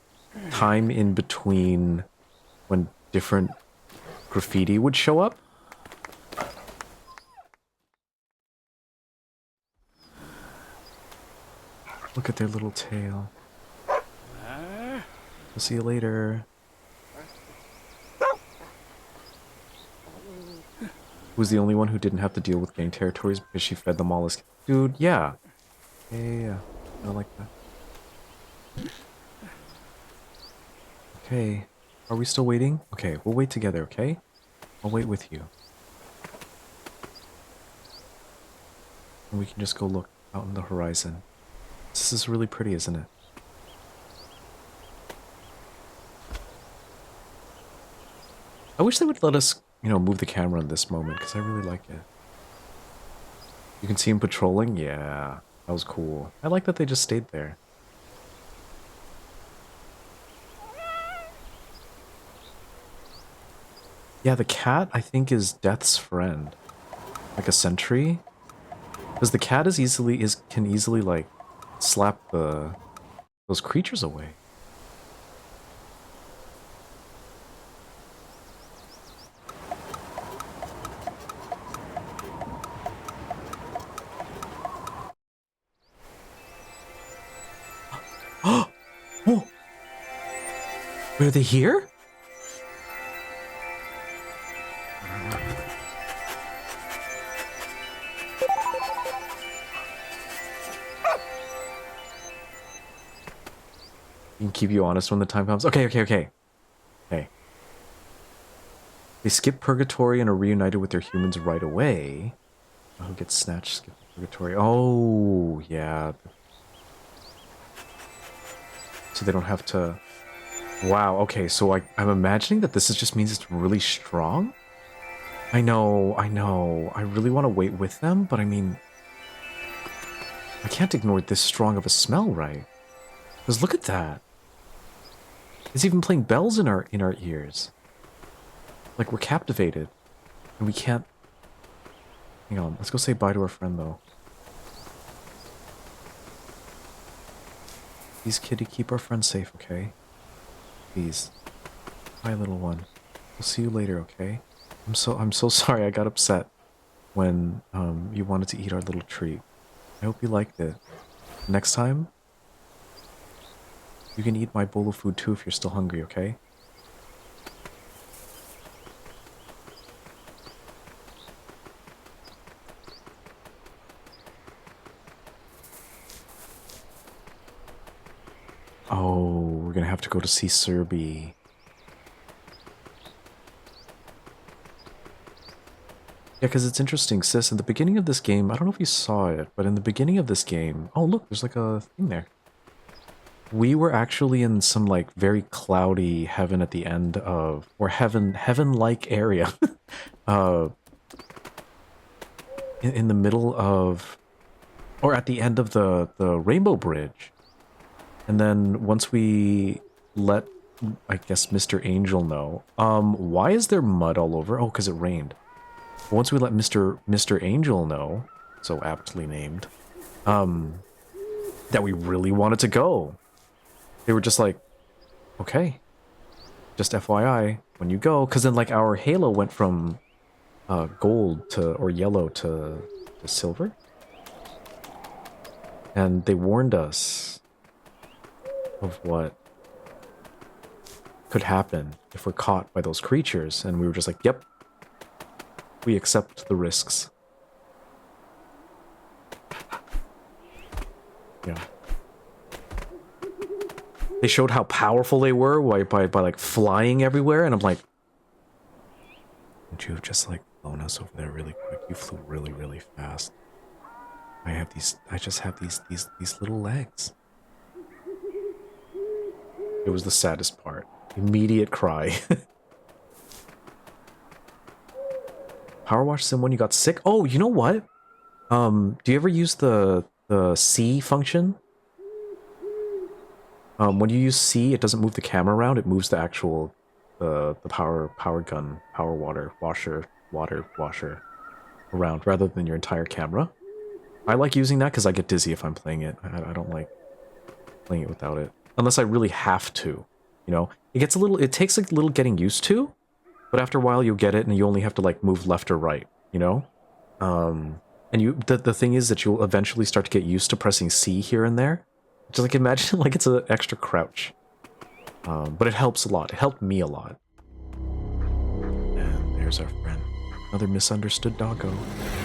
time in between when different graffiti would show up. Look at their little tail. We'll see you later. Who's the only one who didn't have to deal with gang territories because she fed them all as... Dude, yeah. Yeah. I like that. Okay. Are we still waiting? Okay, we'll wait together, okay? I'll wait with you. And we can just go look out on the horizon. This is really pretty, isn't it? I wish they would let us, you know, move the camera in this moment, because I really like it. You can see him patrolling? Yeah, that was cool. I like that they just stayed there. Yeah, the cat, I think, is Death's friend. Like a sentry. Because the cat can easily, like, slap those creatures away. Oh! Were they here? We can keep you honest when the time comes. Okay. Hey. They skip purgatory and are reunited with their humans right away. Who gets snatched, skip purgatory. Oh, yeah. so they don't have to... Wow, okay, so I'm imagining that this just means it's really strong? I know. I really want to wait with them, but I mean... I can't ignore this strong of a smell, right? Because look at that. It's even playing bells in our ears. Like, we're captivated. And we can't... Hang on, let's go say bye to our friend, though. Please, kitty, keep our friend safe, okay? Please. Bye, little one. We'll see you later, okay? I'm so sorry I got upset when you wanted to eat our little treat. I hope you liked it. Next time, you can eat my bowl of food too if you're still hungry, okay? Oh, we're gonna have to go to see Serby. Yeah, because it's interesting, sis. In the beginning of this game, I don't know if you saw it, but in the beginning of this game... Oh, look, there's like a thing there. We were actually in some, like, very cloudy heaven at the end of... Or heaven-like area. In the middle of... Or at the end of the Rainbow Bridge. And then once we let, I guess, Mr. Angel know... why is there mud all over? Oh, because it rained. Once we let Mr. Angel know, so aptly named, that we really wanted to go, they were just like, okay, just FYI, when you go, because then like our halo went from gold to, or yellow to silver, and they warned us of what could happen if we're caught by those creatures, and we were just like, yep. We accept the risks. Yeah. They showed how powerful they were by like flying everywhere, and I'm like, would you have just like flown us over there really quick? You flew really, really fast. I just have these little legs. It was the saddest part. Immediate cry. Power wash someone you got sick? Oh, you know what? Do you ever use the C function? When you use C, it doesn't move the camera around, it moves the actual the power gun, water washer around rather than your entire camera. I like using that because I get dizzy if I'm playing it. I don't like playing it without it. Unless I really have to, you know? It takes a little getting used to. But after a while, you'll get it, and you only have to, like, move left or right, you know? And the thing is that you'll eventually start to get used to pressing C here and there. Just, like, imagine, like, it's an extra crouch. But it helps a lot. It helped me a lot. And there's our friend. Another misunderstood doggo.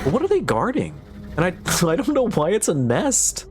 But what are they guarding? And I don't know why it's a nest.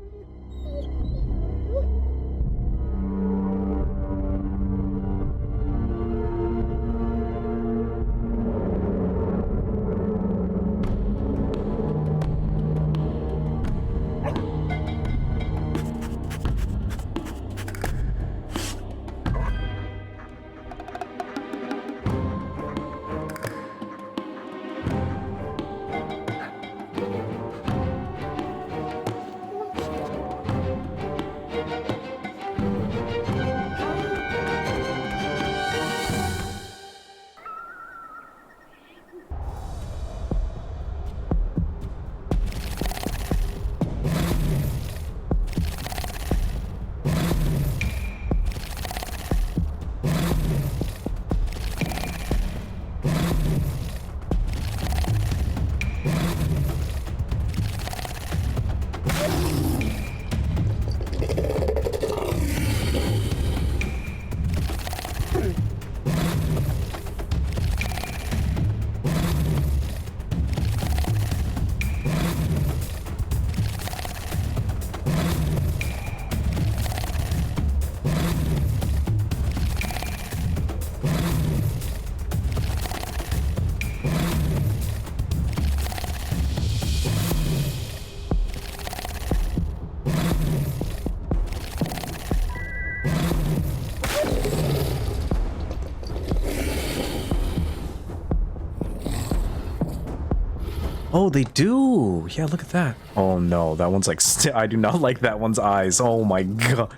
Oh, they do. Yeah, look at that. Oh no, that one's like I do not like that one's eyes. Oh my god.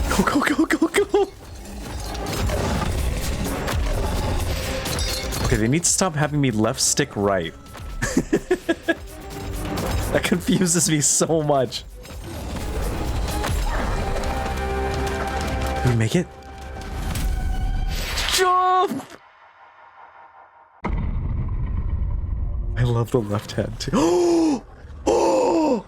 Go, go, go, go, go. Okay, they need to stop having me left stick right. That confuses me so much. Did we make it? Jump! I love the left hand too. Oh! Oh!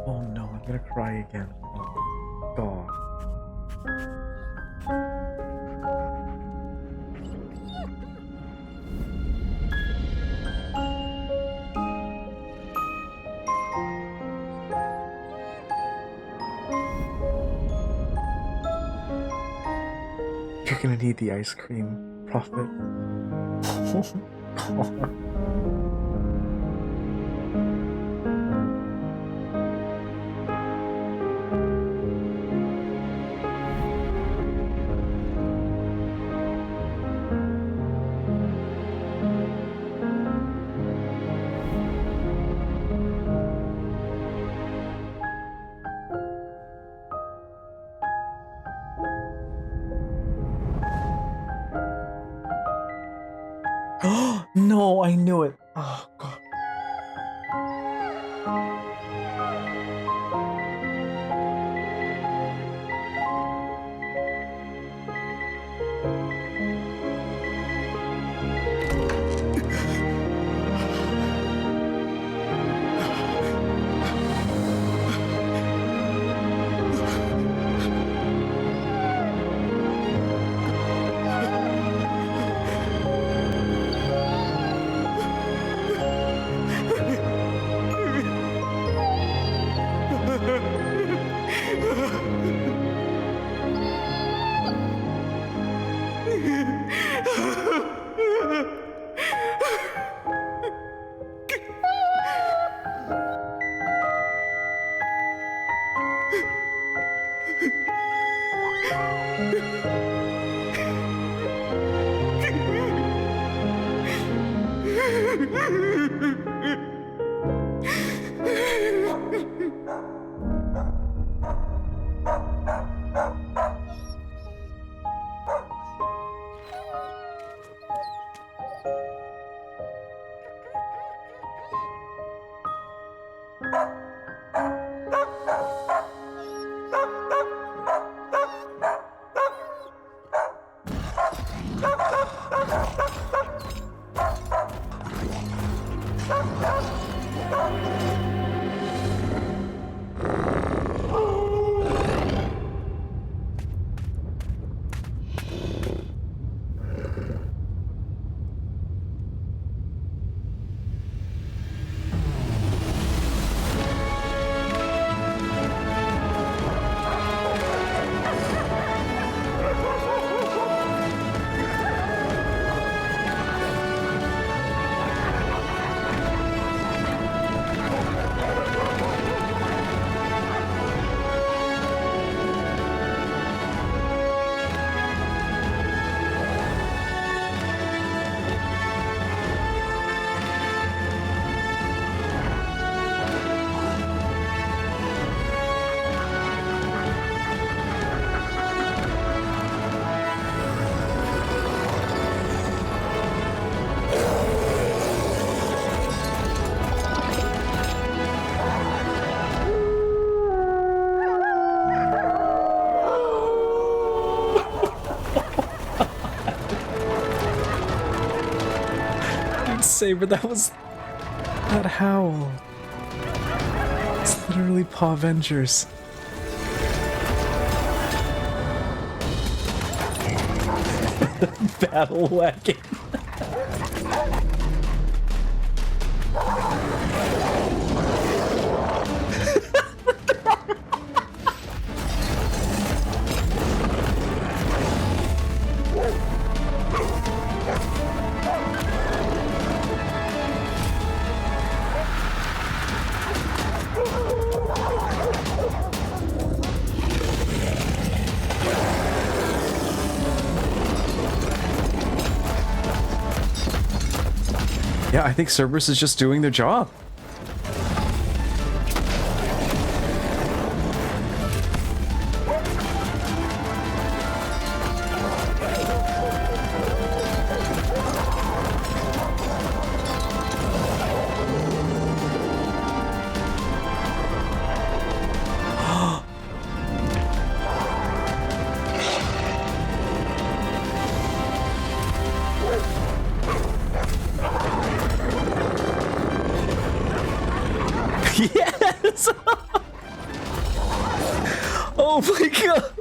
Oh no, I'm gonna cry again. Oh god. You're gonna need the ice cream, Prophet. Oh god. No, I knew it. Oh god. say, but that was... that howl. It's literally Paw Avengers. Battle wagon. Yeah, I think Cerberus is just doing their job. Yes! Oh my god!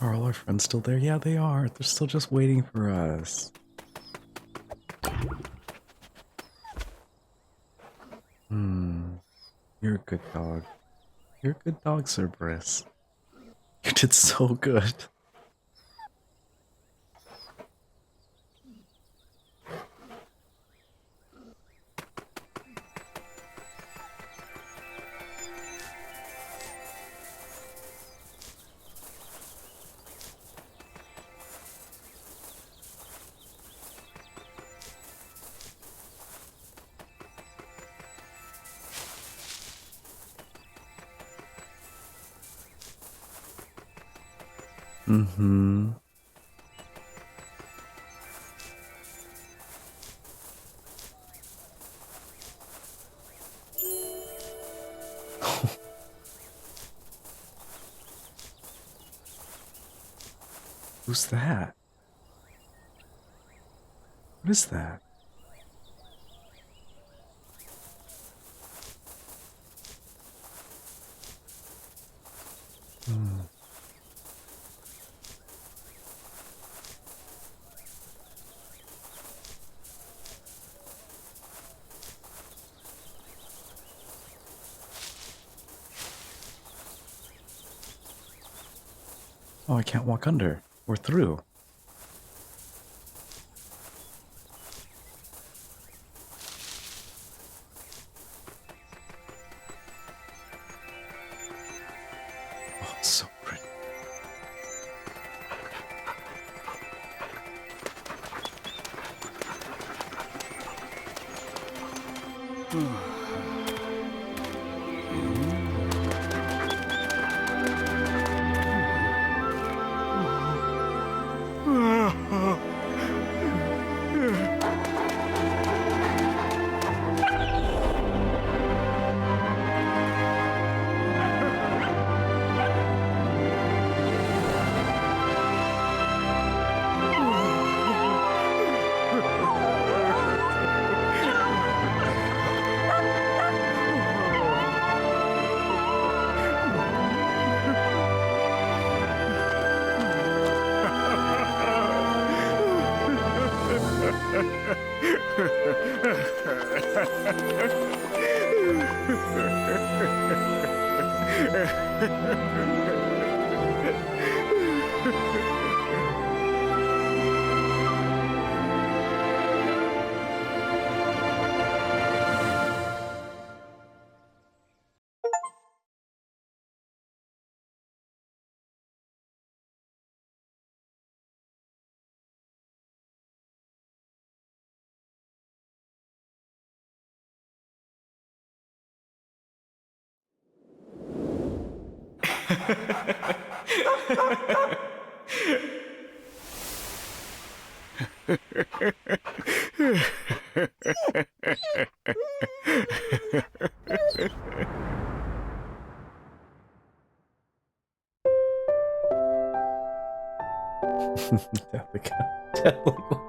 Are all our friends still there? Yeah, they are. They're still just waiting for us. You're a good dog. You're a good dog, Cerberus. You did so good. Mm-hmm. Who's that? What is that? Hmm. Oh, I can't walk under. We're through. Oh, it's so pretty.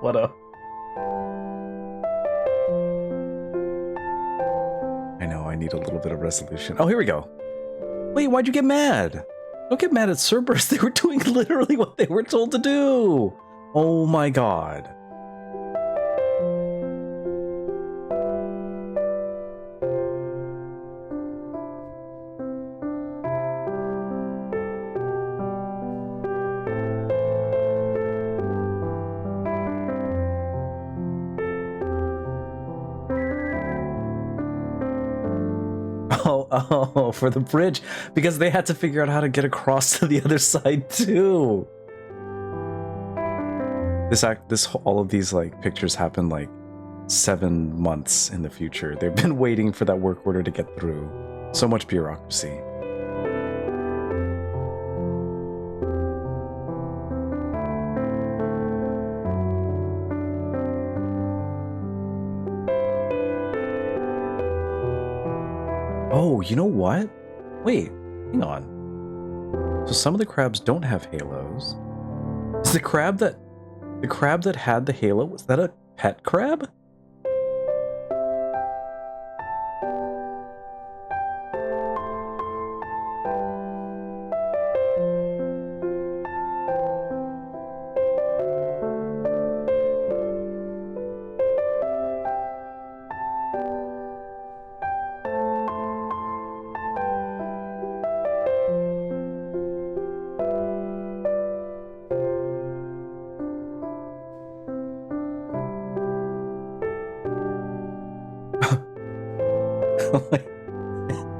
What up? I know, I need a little bit of resolution. Oh, here we go. Wait, why'd you get mad? Don't get mad at Cerberus. They were doing literally what they were told to do. Oh my god. Oh, for the bridge, because they had to figure out how to get across to the other side too. All of these like pictures happened like 7 months in the future. They've been waiting for that work order to get through. So much bureaucracy. Oh, you know what? Wait, hang on. So some of the crabs don't have halos. Is the crab that had the halo, was that a pet crab?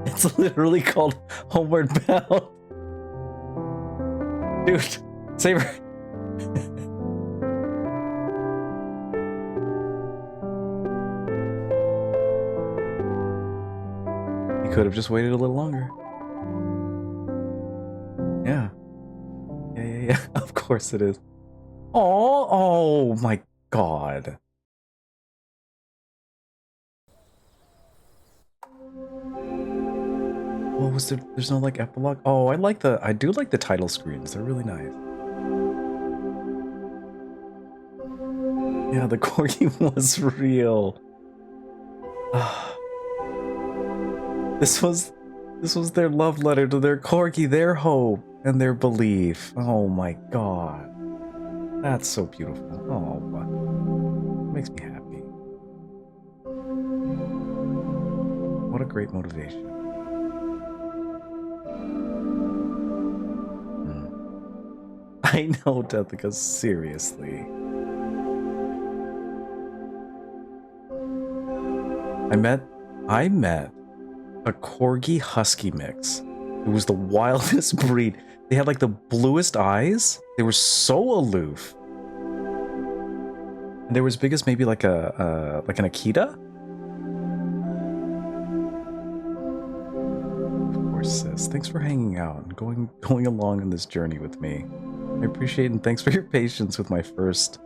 It's literally called Homeward Bound. Dude, Saber. You could have just waited a little longer. Yeah. Yeah. Yeah, of course it is. Oh my god. What was there? There's no like epilogue? Oh, I do like the title screens. They're really nice. Yeah, the corgi was real. This was their love letter to their corgi, their hope and their belief. Oh my god. That's so beautiful. Oh, it makes me happy. What a great motivation. I know, Deathica, seriously. I met a corgi husky mix. It was the wildest breed. They had like the bluest eyes. They were so aloof. And they were as big as maybe like an Akita. Of course, sis. Thanks for hanging out and going along on this journey with me. I appreciate it, and thanks for your patience with my first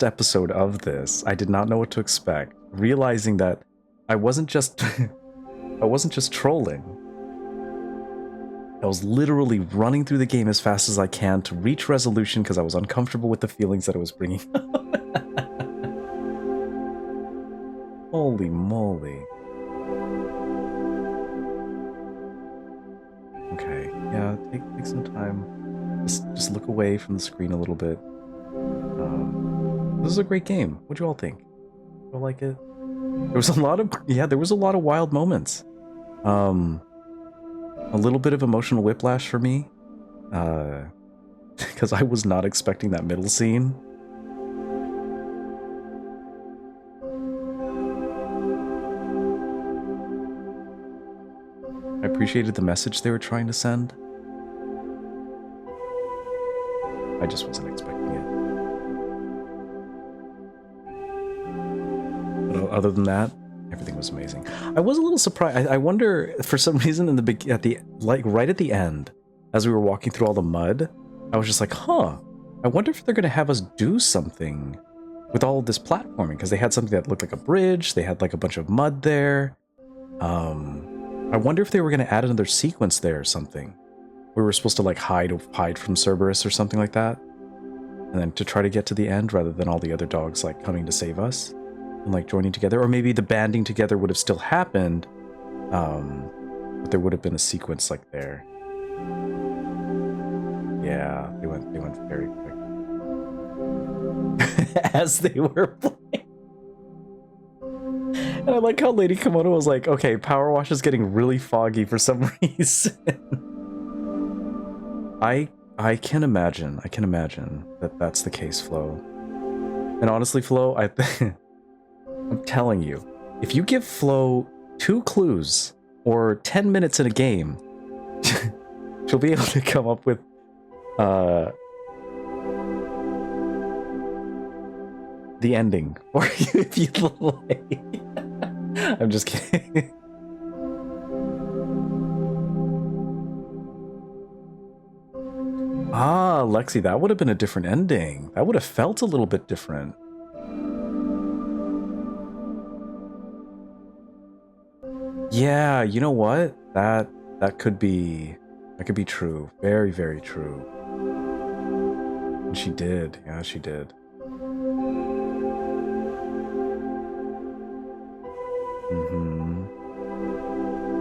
episode of this. I did not know what to expect, realizing that I wasn't just trolling. I was literally running through the game as fast as I can to reach resolution because I was uncomfortable with the feelings that it was bringing up. Holy moly. Okay, yeah, take some time. Just look away from the screen a little bit. This is a great game. What'd you all think? You all like it? There was a lot of wild moments. A little bit of emotional whiplash for me. Because I was not expecting that middle scene. I appreciated the message they were trying to send. I just wasn't expecting it. But other than that, everything was amazing. I was a little surprised. I wonder, for some reason, right at the end, as we were walking through all the mud, I was just like, huh. I wonder if they're gonna have us do something with all of this platforming, because they had something that looked like a bridge. They had like a bunch of mud there. I wonder if they were gonna add another sequence there or something. We were supposed to like hide from Cerberus or something like that, and then to try to get to the end rather than all the other dogs like coming to save us and like joining together, or maybe the banding together would have still happened, but there would have been a sequence like there. Yeah, they went very quick as they were playing. And I like how Lady Komodo was like, okay, Power Wash is getting really foggy for some reason. I can imagine that that's the case, Flo. And honestly, Flo, I'm telling you, if you give Flo 2 clues or 10 minutes in a game, she'll be able to come up with the ending for you if you'd like. I'm just kidding. Ah, Lexi, that would have been a different ending. That would have felt a little bit different. Yeah, you know what? That could be true. Very, very true. And she did. Yeah, she did.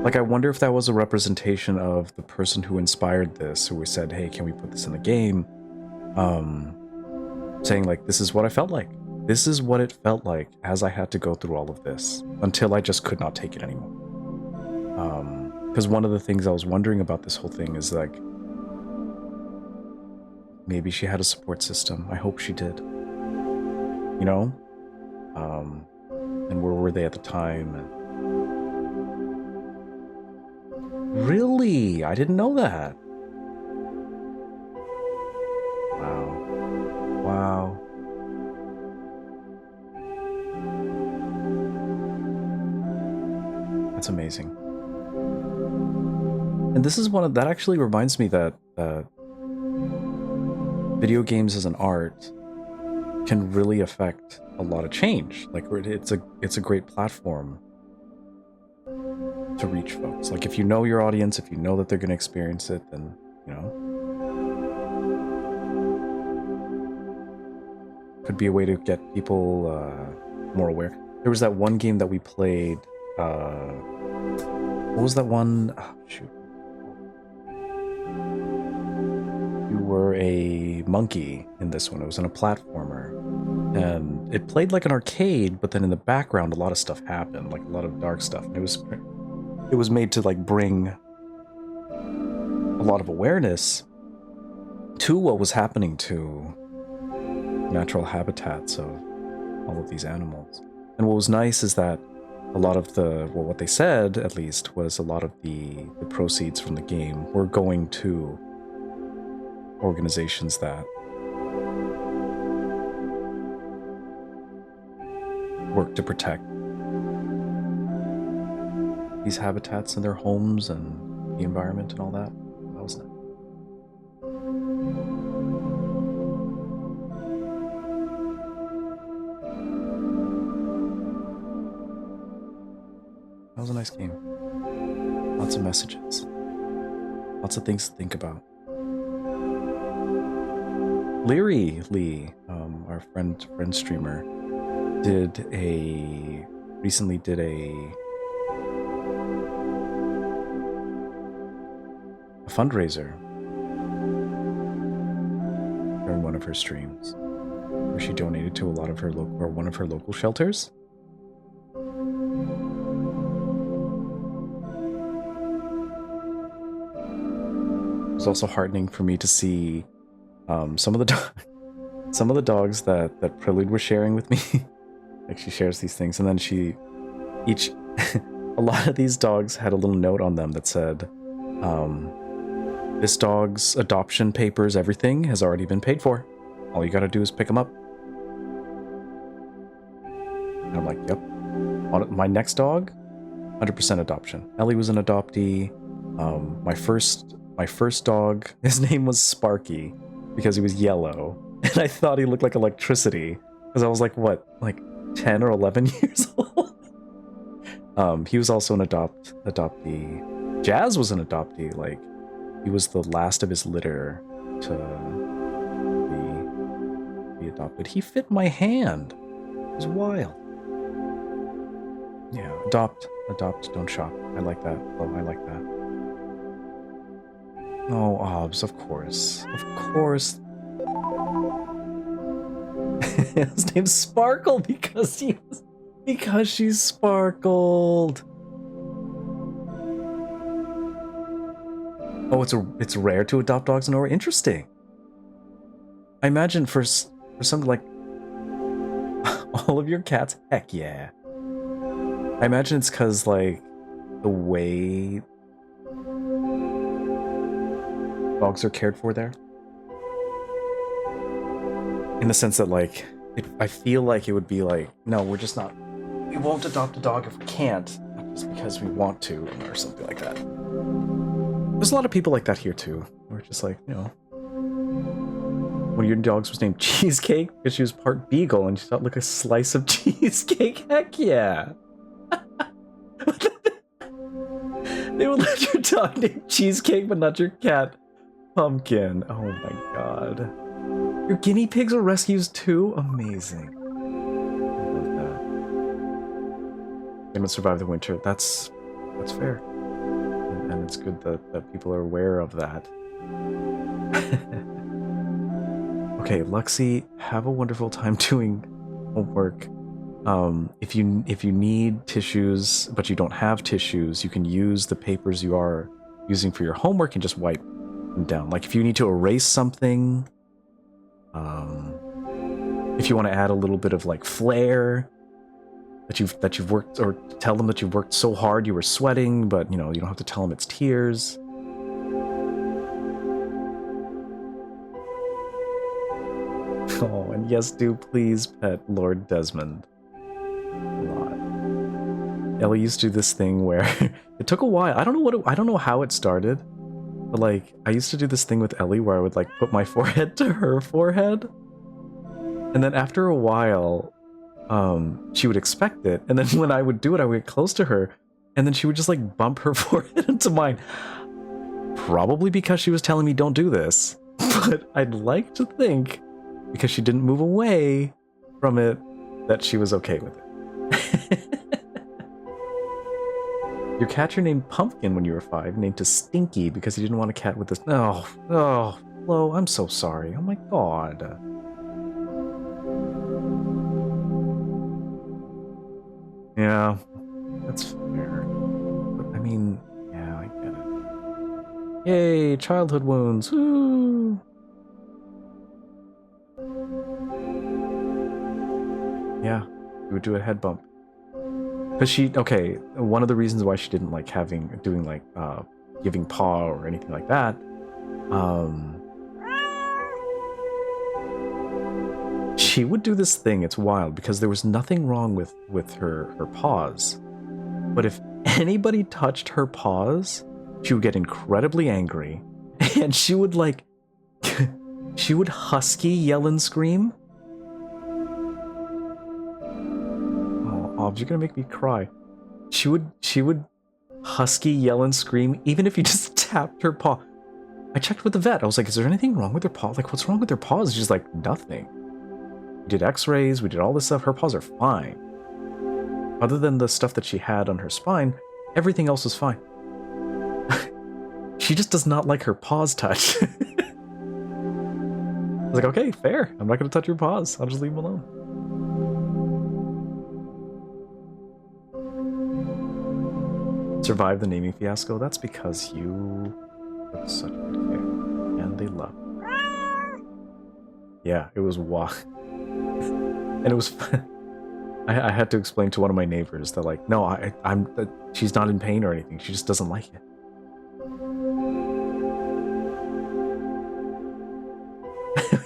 Like, I wonder if that was a representation of the person who inspired this, who said, hey, can we put this in the game? Saying, like, this is what I felt like. This is what it felt like as I had to go through all of this, until I just could not take it anymore. Because one of the things I was wondering about this whole thing is, like, maybe she had a support system. I hope she did. You know? And where were they at the time? And really? I didn't know that. Wow. Wow. That's amazing. And this is one of that actually reminds me that video games as an art can really affect a lot of change. Like it's a great platform to reach folks. Like if you know your audience, if you know that they're going to experience it, then you know, could be a way to get people more aware. There was that one game that we played. What was that one? Oh, shoot. You were a monkey in this one. It was in a platformer. And it played like an arcade, but then in the background, a lot of stuff happened, like a lot of dark stuff. And it was made to like bring a lot of awareness to what was happening to natural habitats of all of these animals. And what was nice is that a lot of the, well, what they said at least, was a lot of the proceeds from the game were going to organizations that work to protect these habitats and their homes and the environment and all that. That was nice. That was a nice game. Lots of messages. Lots of things to think about. Leary Lee, our friend streamer, recently did a fundraiser during one of her streams, where she donated to a lot of her one of her local shelters. It was also heartening for me to see some of the dogs that Prelude was sharing with me. Like she shares these things, and then a lot of these dogs had a little note on them that said, this dog's adoption papers, everything has already been paid for. All you gotta do is pick them up. And I'm like, yep. My next dog, 100% adoption. Elly was an adoptee. My first dog, his name was Sparky because he was yellow, and I thought he looked like electricity because I was like, what, like 10 or 11 years old? He was also an adoptee. Jazz was an adoptee. Like, he was the last of his litter to be adopted. He fit my hand. It was wild. Yeah, adopt, don't shop. I like that. Oh, I like that. Oh, Obs, of course. Of course. His name's Sparkle because she's sparkled. Oh, it's rare to adopt dogs in Norway. Interesting. I imagine for something like all of your cats, heck yeah. I imagine it's because like the way dogs are cared for there. In the sense that like I feel like it would be like, no, we won't adopt a dog if we can't, just because we want to, or something like that. There's a lot of people like that here too. We're just like, you know, one of your dogs was named Cheesecake because she was part beagle and she thought like a slice of cheesecake. Heck yeah. They would let your dog name Cheesecake but not your cat Pumpkin. Oh my god. Your guinea pigs were rescues too? Amazing. I love that. They must survive the winter. That's fair. And it's good that people are aware of that. Okay, Luxie, have a wonderful time doing homework. If you need tissues, but you don't have tissues, you can use the papers you are using for your homework and just wipe them down. Like if you need to erase something, if you want to add a little bit of like flair that you've worked, or tell them that you've worked so hard you were sweating, but you know you don't have to tell them it's tears. Oh, and yes, do please pet Lord Desmond. A lot. Elly used to do this thing where it took a while. I don't know how it started, But like, I used to do this thing with Elly where I would like put my forehead to her forehead. And then after a while, she would expect it. And then when I would do it, I would get close to her. And then she would just like bump her forehead into mine. Probably because she was telling me don't do this. But I'd like to think, because she didn't move away from it, that she was okay with it. Your catcher named Pumpkin when you were 5, named to Stinky because he didn't want a cat with this. Oh, Flo, I'm so sorry. Oh my god. Yeah, that's fair. But I mean, yeah, I get it. Yay, childhood wounds. Woo! Yeah, we would do a head bump. Because okay, one of the reasons why she didn't like doing like, giving paw or anything like that, she would do this thing, it's wild, because there was nothing wrong with her paws. But if anybody touched her paws, she would get incredibly angry, and she would like, she would husky yell and scream. You're gonna make me cry. She would husky yell and scream even if you just tapped her paw. I checked with the vet. I was like, is there anything wrong with her paw? Like, what's wrong with her paws? She's like, nothing. We did x-rays, we did all this stuff. Her paws are fine. Other than the stuff that she had on her spine, everything else was fine. She just does not like her paws touched. I was like, okay, fair. I'm not gonna touch your paws. I'll just leave them alone. Survive the naming fiasco? That's because you took such good care. And they love you. Yeah, it was wild. And it was fun. I had to explain to one of my neighbors that like, no, she's not in pain or anything. She just doesn't like it.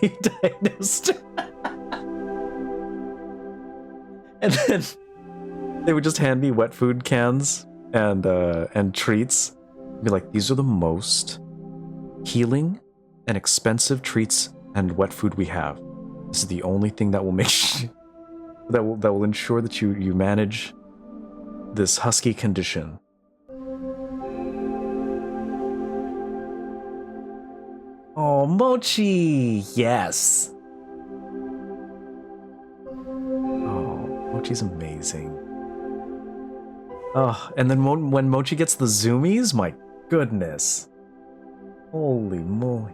We diagnosed her. And then they would just hand me wet food cans and treats, be like, these are the most healing and expensive treats and wet food we have. This is the only thing that will make that will ensure that you manage this husky condition. Oh, Mochi, yes. Oh, Mochi's amazing. Oh, and then when Mochi gets the zoomies, my goodness. Holy moly.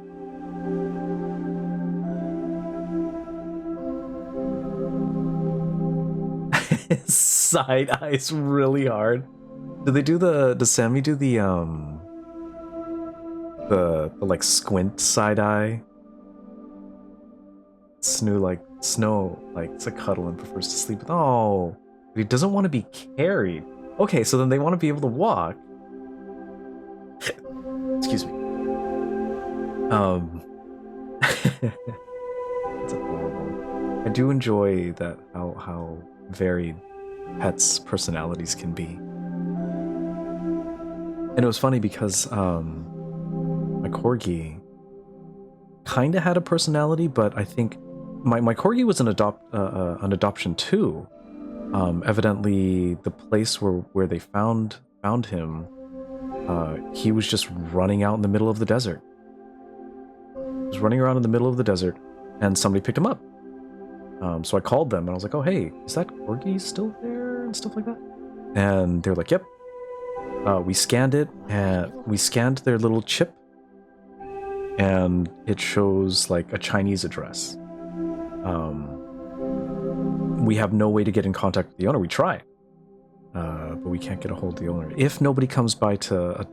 Side eyes really hard. Did they do does Sammy do the like squint side eye? Snow likes to cuddle and prefers to sleep with. Oh, but he doesn't want to be carried. Okay, so then they want to be able to walk. Excuse me. It's adorable. I do enjoy that how varied pets' personalities can be. And it was funny because my corgi kind of had a personality, but I think my corgi was an adoption too. Evidently, the place where they found him, he was just running out in the middle of the desert. He was running around in the middle of the desert, and somebody picked him up. So I called them, and I was like, "Oh, hey, is that corgi still there?" and stuff like that. And they were like, "Yep." We scanned it, and we scanned their little chip, and it shows like a Chinese address. We have no way to get in contact with the owner. We try, but we can't get a hold of the owner. If nobody comes by to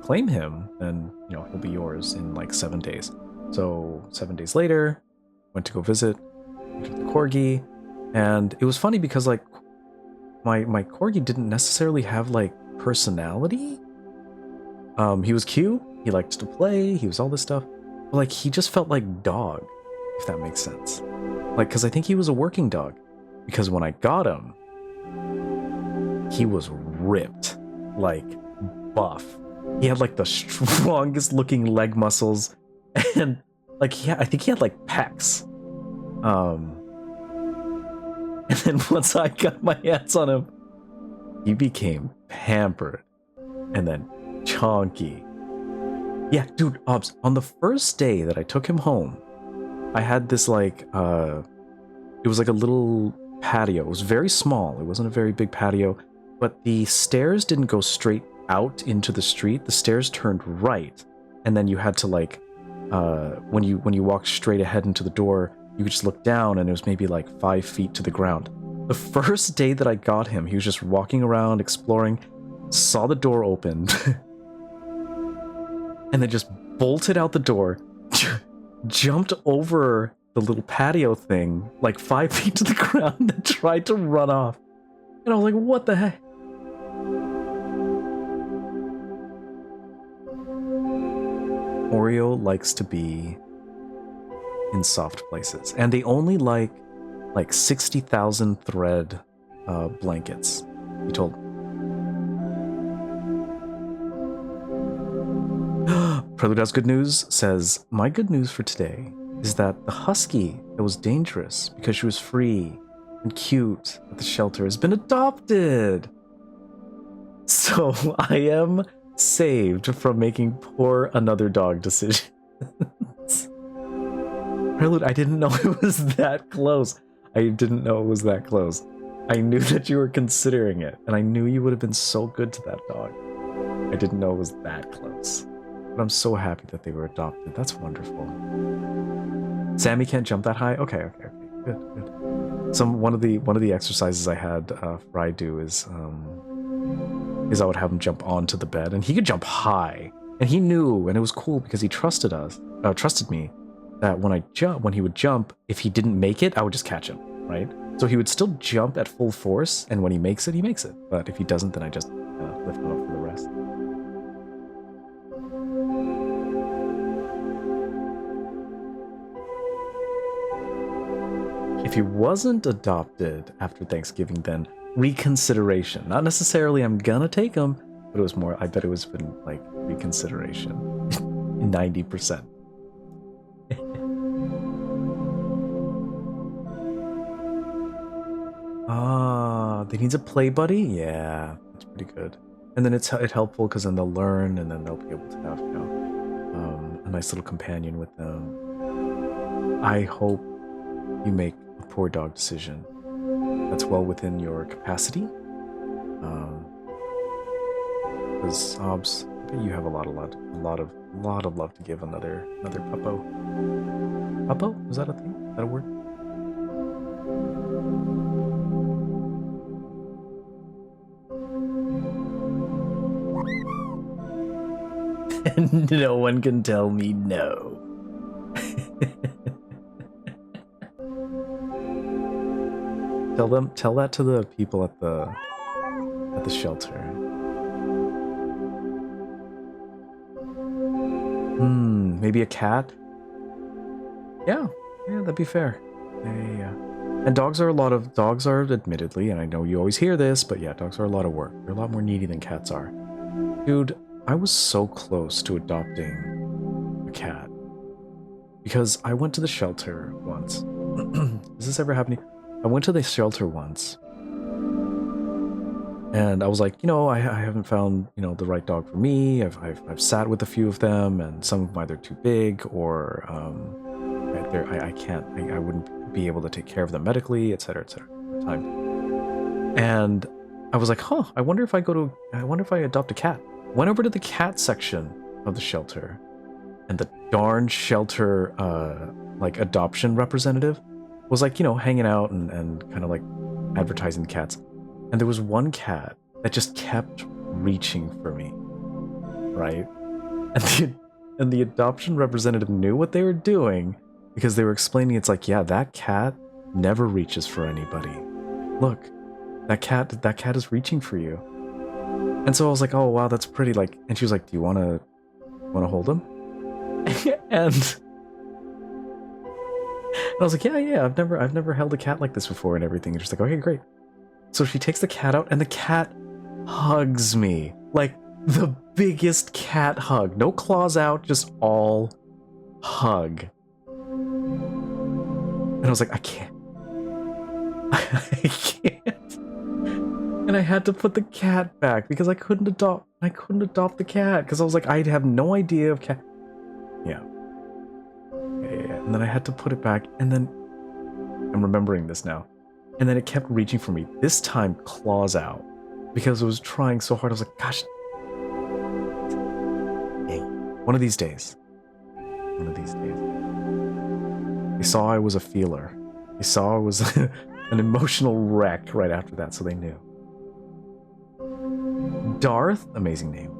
claim him, then he'll be yours in like 7 days. So 7 days later, went to go visit the corgi, and it was funny because like my corgi didn't necessarily have like personality. He was cute. He liked to play. He was all this stuff, but like he just felt like dog, if that makes sense. Like, because I think he was a working dog. Because when I got him, he was ripped, like buff, He had like the strongest looking leg muscles, and like I think he had like pecs. And then once I got my hands on him, he became pampered, and then chonky. Yeah, dude, Obs, on the first day that I took him home, I had this like, it was like a little patio. It was very small. It wasn't a very big patio, but the stairs didn't go straight out into the street. The stairs turned right, and then you had to like, when you walked straight ahead into the door, you could just look down, and it was maybe like 5 feet to the ground. The first day that I got him, he was just walking around, exploring, saw the door opened, and then just bolted out the door, jumped over the little patio thing, like 5 feet to the ground, and tried to run off. And I was like, what the heck? Oreo likes to be in soft places, and they only like 60,000 thread blankets, he told me. Prelude has good news, says, my good news for today is that the husky that was dangerous because she was free and cute at the shelter has been adopted. So I am saved from making poor another dog decisions. Prelude, I didn't know it was that close. I didn't know it was that close. I knew that you were considering it, and I knew you would have been so good to that dog. I didn't know it was that close. But I'm so happy that they were adopted. That's wonderful. Sammy can't jump that high? Okay. Good. One of the exercises I had Fry do is I would have him jump onto the bed, and he could jump high. And he knew, and it was cool because he trusted me, that when he would jump, if he didn't make it, I would just catch him, right? So he would still jump at full force, and when he makes it, he makes it. But if he doesn't, then I just lift him up for the rest. If he wasn't adopted after Thanksgiving, then reconsideration. Not necessarily I'm gonna take him, but it was more, I bet it was been like reconsideration. 90%. They need a play buddy? Yeah, that's pretty good. And then it's helpful because then they'll learn, and then they'll be able to have, a nice little companion with them. I hope you make a poor dog decision that's well within your capacity. Because Obs, I bet you have a lot of love to give another puppo. Puppo? Is that a thing? Is that a word? No one can tell me no. Tell that to the people at the shelter. Maybe a cat? Yeah, that'd be fair. Yeah. And dogs are admittedly, and I know you always hear this, but yeah, dogs are a lot of work. They're a lot more needy than cats are. Dude, I was so close to adopting a cat. Because I went to the shelter once. Has this ever happened to you? I went to the shelter once. And I was like, I haven't found, the right dog for me. I've sat with a few of them, and some of them either too big or I wouldn't be able to take care of them medically, etc., etc. Time. And I was like, I wonder if I adopt a cat. Went over to the cat section of the shelter, and the darn shelter adoption representative was like, hanging out and kind of like advertising cats. And there was one cat that just kept reaching for me, right? And the adoption representative knew what they were doing because they were explaining, it's like, yeah, that cat never reaches for anybody. Look, that cat is reaching for you. And so I was like, oh wow, that's pretty. Like, and she was like, do you want to hold him? And I was like, yeah, I've never held a cat like this before and everything. And she's like, okay, great. So she takes the cat out, and the cat hugs me. Like, The biggest cat hug. No claws out, just all hug. And I was like, I can't. I can't. And I had to put the cat back because I couldn't adopt the cat because I was like, I have no idea of cat. Yeah. And then I had to put it back, and then I'm remembering this now. And then it kept reaching for me. This time, claws out. Because it was trying so hard. I was like, gosh. Dang. One of these days. One of these days. They saw I was a feeler. They saw I was an emotional wreck right after that, so they knew. Darth? Amazing name.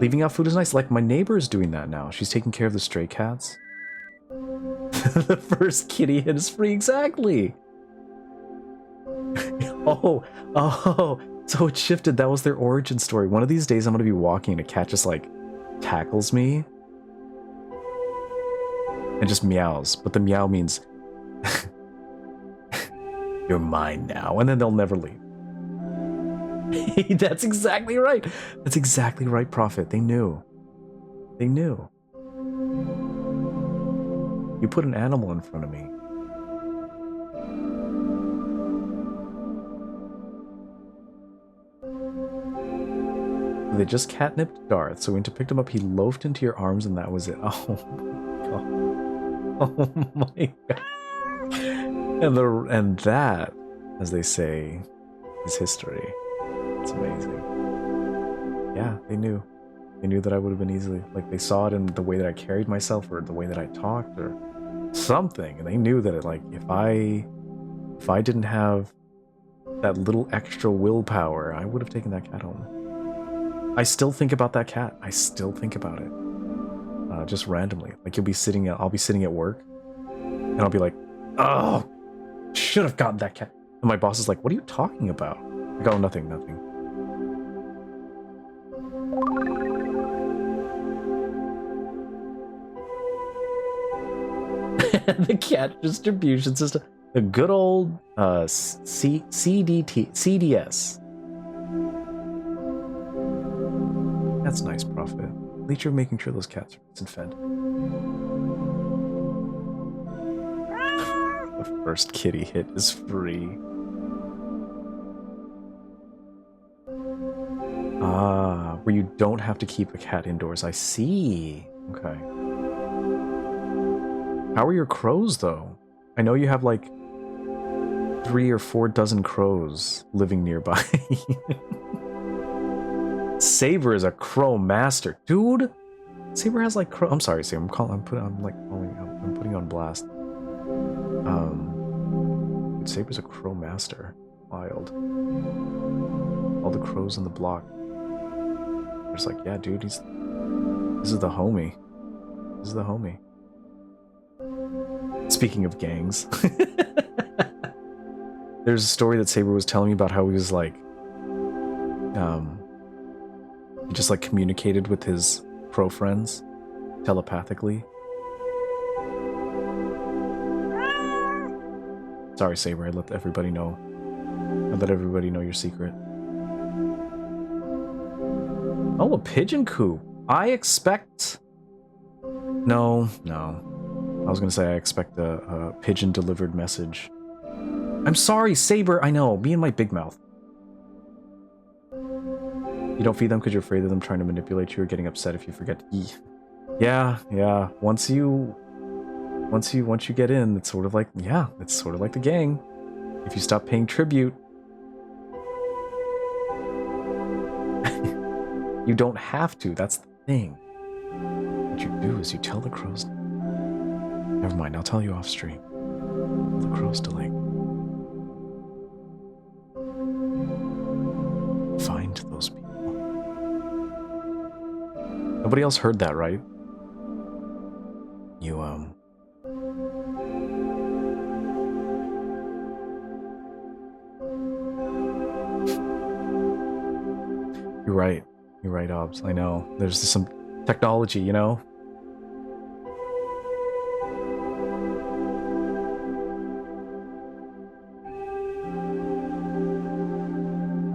Leaving out food is nice. Like, my neighbor is doing that now. She's taking care of the stray cats. The first kitty hit is free, exactly. Oh, so it shifted. That was their origin story. One of these days I'm gonna be walking and a cat just like tackles me and just meows, but the meow means you're mine now, and then they'll never leave. That's exactly right. That's exactly right, Prophet. They knew. They knew. You put an animal in front of me. They just catnipped Darth, so when you picked him up, he loafed into your arms, and that was it. Oh my god. Oh my god. And that, as they say, is history. It's amazing. Yeah, they knew. They knew that I would have been easily, like, they saw it in the way that I carried myself, or the way that I talked, or something, and they knew that it, like, if I didn't have that little extra willpower, I would have taken that cat home. I still think about that cat. I still think about it. Just randomly. Like, I'll be sitting at work, and I'll be like, oh, should have gotten that cat. And my boss is like, what are you talking about? I go, nothing. The cat distribution system. The good old CDS. That's nice, Prophet. At least you're making sure those cats are nice and fed. The first kitty hit is free. Ah, where you don't have to keep a cat indoors. I see. Okay. How are your crows, though? I know you have, like, 3 or 4 dozen crows living nearby. Saber is a crow master, dude. Saber has like crow. I'm sorry, Saber. I'm putting you on blast. Dude, Saber's a crow master. Wild. All the crows in the block. They're just like, yeah, dude. This is the homie. This is the homie. Speaking of gangs, there's a story that Saber was telling me about how he was like, he just like communicated with his crow friends telepathically. Sorry, Saber, I let everybody know. I let everybody know your secret. Oh, a pigeon coop. I expect... No. I was gonna say I expect a pigeon-delivered message. I'm sorry, Saber, I know, me and my big mouth. You don't feed them because you're afraid of them trying to manipulate you or getting upset if you forget to eat. Yeah. Once you get in, it's sort of like, yeah, it's sort of like the gang. If you stop paying tribute, you don't have to. That's the thing. What you do is you tell the crows. Never mind, I'll tell you off stream. The crows to like find those people. Nobody else heard that, right? You You're right, Obs. I know. There's some technology, you know?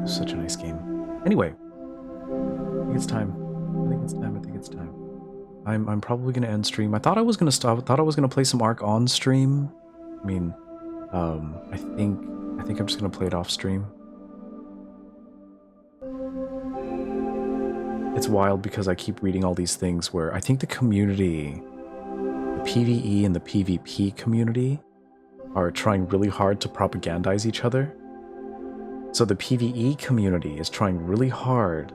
Such a nice game. Anyway, I think it's time. I think it's time. I'm probably gonna end stream. I thought I was gonna stop. I thought I was gonna play some Ark on stream. I mean, I think I'm just gonna play it off stream. It's wild because I keep reading all these things where I think the community, the PvE and the PvP community, are trying really hard to propagandize each other. So the PvE community is trying really hard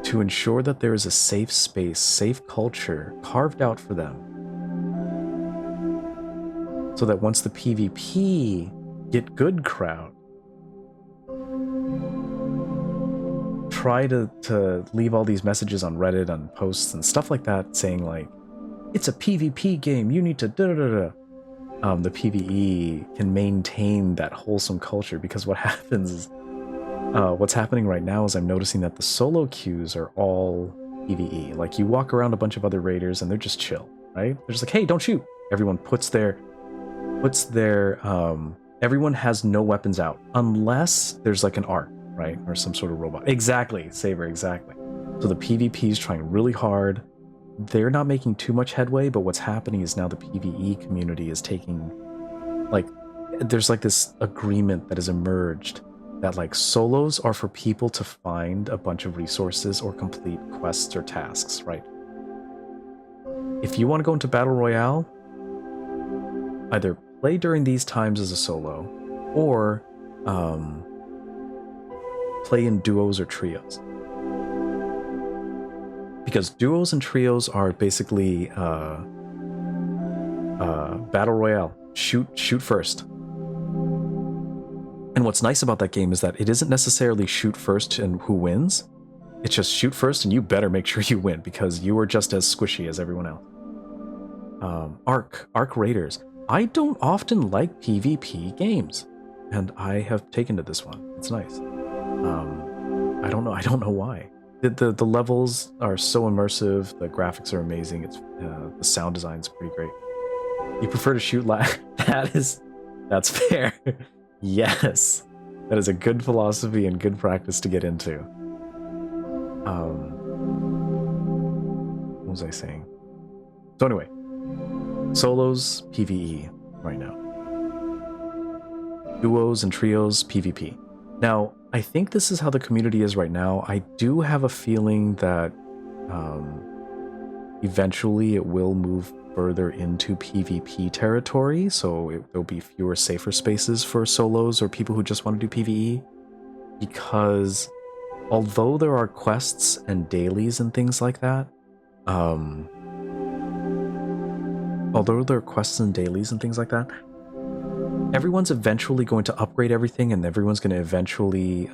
to ensure that there is a safe space, safe culture carved out for them. So that once the PvP get good crowd, try to leave all these messages on Reddit and posts and stuff like that saying like, it's a PvP game, you need to da-da-da-da. The PvE can maintain that wholesome culture, because what happens is, what's happening right now is I'm noticing that the solo queues are all PvE. Like, you walk around a bunch of other raiders and they're just chill, right? They're just like, hey, don't shoot. Everyone puts their, everyone has no weapons out, unless there's like an Ark, right? Or some sort of robot. Exactly, Saber, exactly. So the PvP is trying really hard. They're not making too much headway, but what's happening is now the PvE community is taking, like, there's like this agreement that has emerged that like solos are for people to find a bunch of resources or complete quests or tasks, right? If you want to go into Battle Royale, either play during these times as a solo, or play in duos or trios. Because duos and trios are basically Battle Royale. Shoot first. And what's nice about that game is that it isn't necessarily shoot first and who wins. It's just shoot first and you better make sure you win, because you are just as squishy as everyone else. Ark Raiders. I don't often like PvP games, and I have taken to this one. It's nice. I don't know why. The levels are so immersive. The graphics are amazing. It's the sound design is pretty great. You prefer to shoot live? That's fair. Yes, that is a good philosophy and good practice to get into. What was I saying? So anyway, solos PvE right now. Duos and trios PvP. Now, I think this is how the community is right now. I do have a feeling that eventually it will move further into PvP territory, so there'll be fewer safer spaces for solos or people who just want to do PvE. Because although there are quests and dailies and things like that, everyone's eventually going to upgrade everything, and everyone's going to eventually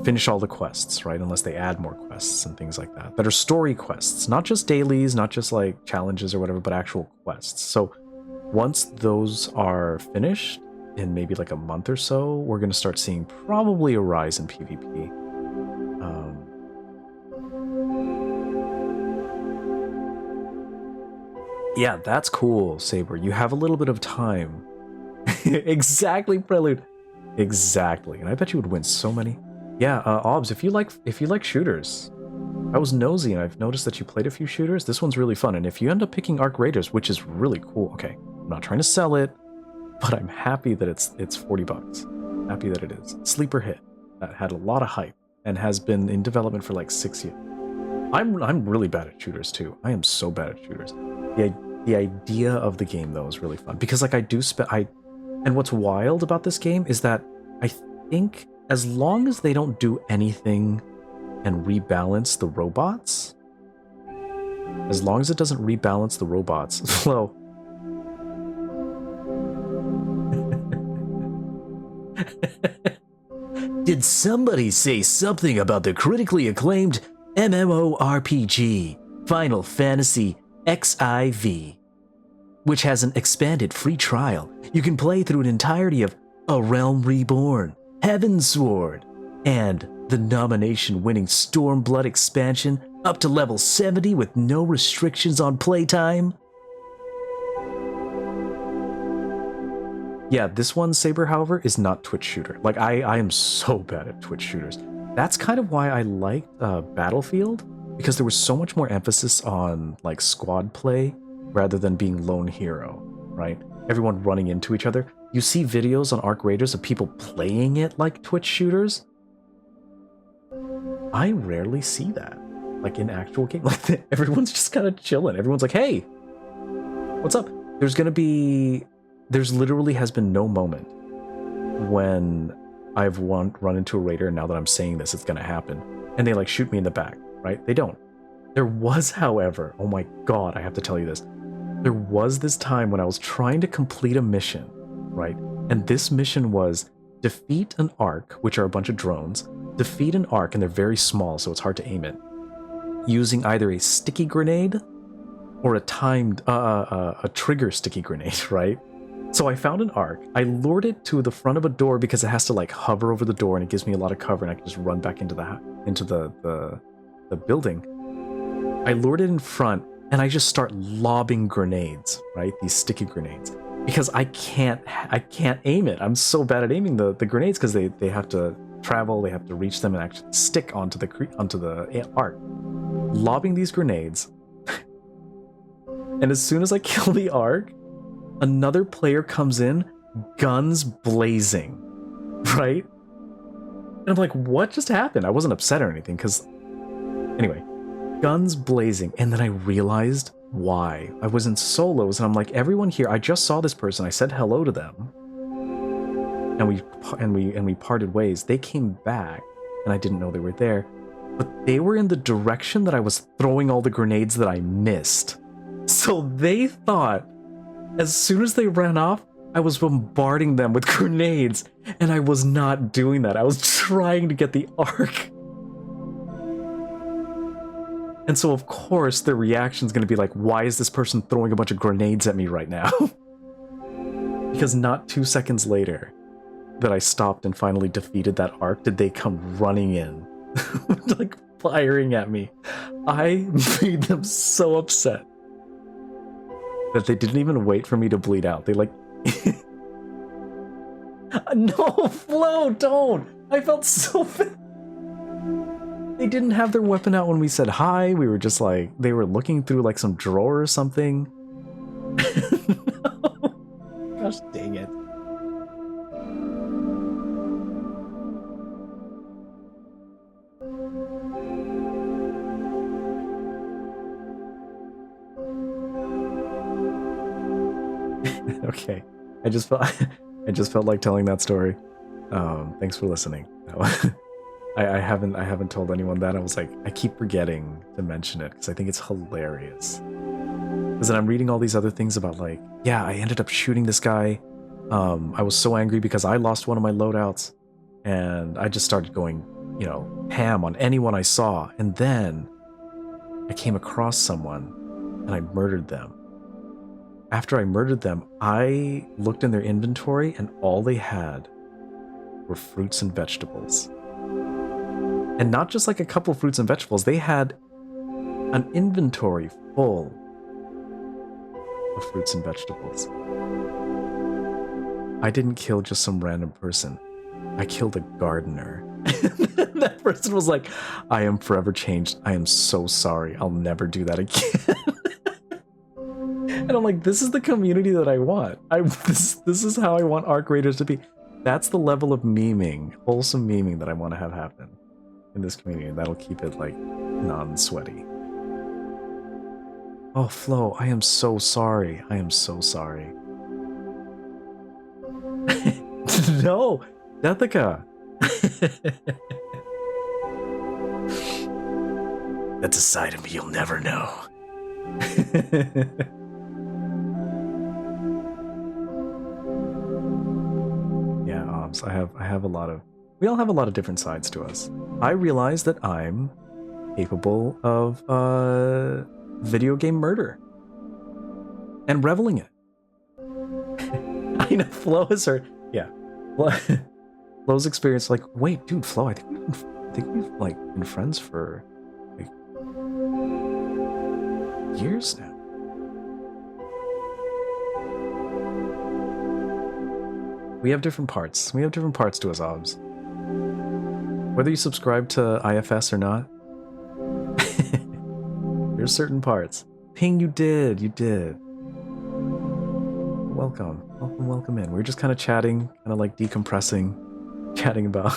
finish all the quests, right? Unless they add more quests and things like that are story quests, not just dailies, not just like challenges or whatever, but actual quests. So once those are finished in maybe like a month or so, we're going to start seeing probably a rise in PvP. Yeah, that's cool, Saber. You have a little bit of time. Exactly, Prelude. Exactly. And I bet you would win so many. Yeah, Obs, if you like shooters, I was nosy and I've noticed that you played a few shooters. This one's really fun. And if you end up picking Ark Raiders, which is really cool. Okay, I'm not trying to sell it, but I'm happy that it's $40. Happy that it is. Sleeper hit that had a lot of hype and has been in development for like 6 years. I'm really bad at shooters too. I am so bad at shooters. The idea of the game though is really fun, because like and what's wild about this game is that I think as long as they don't do anything and rebalance the robots, as long as it doesn't rebalance the robots, well, did somebody say something about the critically acclaimed MMORPG Final Fantasy XIV, which has an expanded free trial? You can play through an entirety of A Realm Reborn, Heavensward, and the nomination-winning Stormblood expansion up to level 70 with no restrictions on playtime. Yeah, this one, Saber, however, is not Twitch shooter. Like, I am so bad at Twitch shooters. That's kind of why I liked Battlefield, because there was so much more emphasis on, like, squad play rather than being lone hero, right? Everyone running into each other. You see videos on Arc Raiders of people playing it like Twitch shooters. I rarely see that, like, in actual game. Like, everyone's just kind of chilling. Everyone's like, hey, what's up? There's literally has been no moment when I've run into a raider, and now that I'm saying this, it's gonna happen, and they like shoot me in the back, right? They don't. There was, however, oh my god, I have to tell you this. There was this time when I was trying to complete a mission, right? And this mission was defeat an Ark, which are a bunch of drones, defeat an Ark, and they're very small, so it's hard to aim it, using either a sticky grenade or a timed, a trigger sticky grenade, right? So I found an Ark, I lured it to the front of a door because it has to like hover over the door and it gives me a lot of cover and I can just run back into the building. I lured it in front and I just start lobbing grenades, right? These sticky grenades. Because I can't aim it. I'm so bad at aiming the grenades because they have to travel, they have to reach them and actually stick onto the Ark. Lobbing these grenades. And as soon as I kill the Ark, another player comes in, guns blazing, right? And I'm like, what just happened? I wasn't upset or anything, because... Anyway, guns blazing, and then I realized why. I was in solos, and I'm like, everyone here, I just saw this person, I said hello to them, and we parted ways. They came back, and I didn't know they were there, but they were in the direction that I was throwing all the grenades that I missed. So they thought, as soon as they ran off, I was bombarding them with grenades, and I was not doing that. I was trying to get the Ark. And so, of course, their reaction is going to be like, why is this person throwing a bunch of grenades at me right now? Because not 2 seconds later that I stopped and finally defeated that Ark, did they come running in, like firing at me. I made them so upset that they didn't even wait for me to bleed out. They like... No, Flo, don't! I felt so bad. They didn't have their weapon out when we said hi. We were just like... They were looking through like some drawer or something. No. Gosh dang it. Okay, I just felt like telling that story. Thanks for listening. I haven't told anyone that. I was like, I keep forgetting to mention it because I think it's hilarious. Because then I'm reading all these other things about like, yeah, I ended up shooting this guy. I was so angry because I lost one of my loadouts, and I just started going, you know, ham on anyone I saw. And then I came across someone, and I murdered them. After I murdered them, I looked in their inventory and all they had were fruits and vegetables. And not just like a couple fruits and vegetables, they had an inventory full of fruits and vegetables. I didn't kill just some random person. I killed a gardener. That person was like, I am forever changed. I am so sorry. I'll never do that again. And I'm like, this is the community that I want. This is how I want Arc Raiders to be. That's the level of memeing, wholesome memeing that I want to have happen in this community. And that'll keep it like non-sweaty. Oh, Flo, I am so sorry. I am so sorry. No, Deathika. That's a side of me you'll never know. Yeah, I have a lot of... We all have a lot of different sides to us. I realize that I'm capable of video game murder. And reveling it. I know, Flo is her... Yeah. Flo's experience, like, wait, dude, Flo, I think we've like been friends for like years now. We have different parts. We have different parts to us, Obs. Whether you subscribe to IFS or not, there's certain parts. Ping, you did. You did. Welcome. Welcome, welcome in. We're just kind of chatting, kind of like decompressing, chatting about...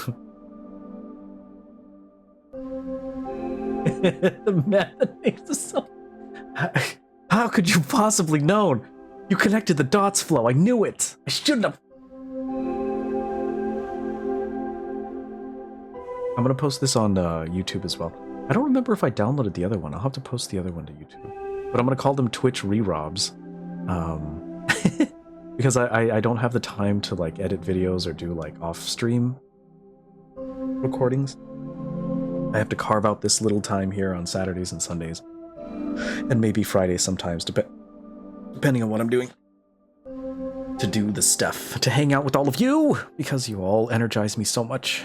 the man that makes the song. How could you possibly known? You connected the dots, Flo. I knew it. I shouldn't have. I'm gonna post this on YouTube as well. I don't remember if I downloaded the other one. I'll have to post the other one to YouTube. But I'm gonna call them Twitch ReRobs. Because I don't have the time to like edit videos or do like off-stream recordings. I have to carve out this little time here on Saturdays and Sundays. And maybe Fridays sometimes, depending on what I'm doing. To do the stuff. To hang out with all of you! Because you all energize me so much.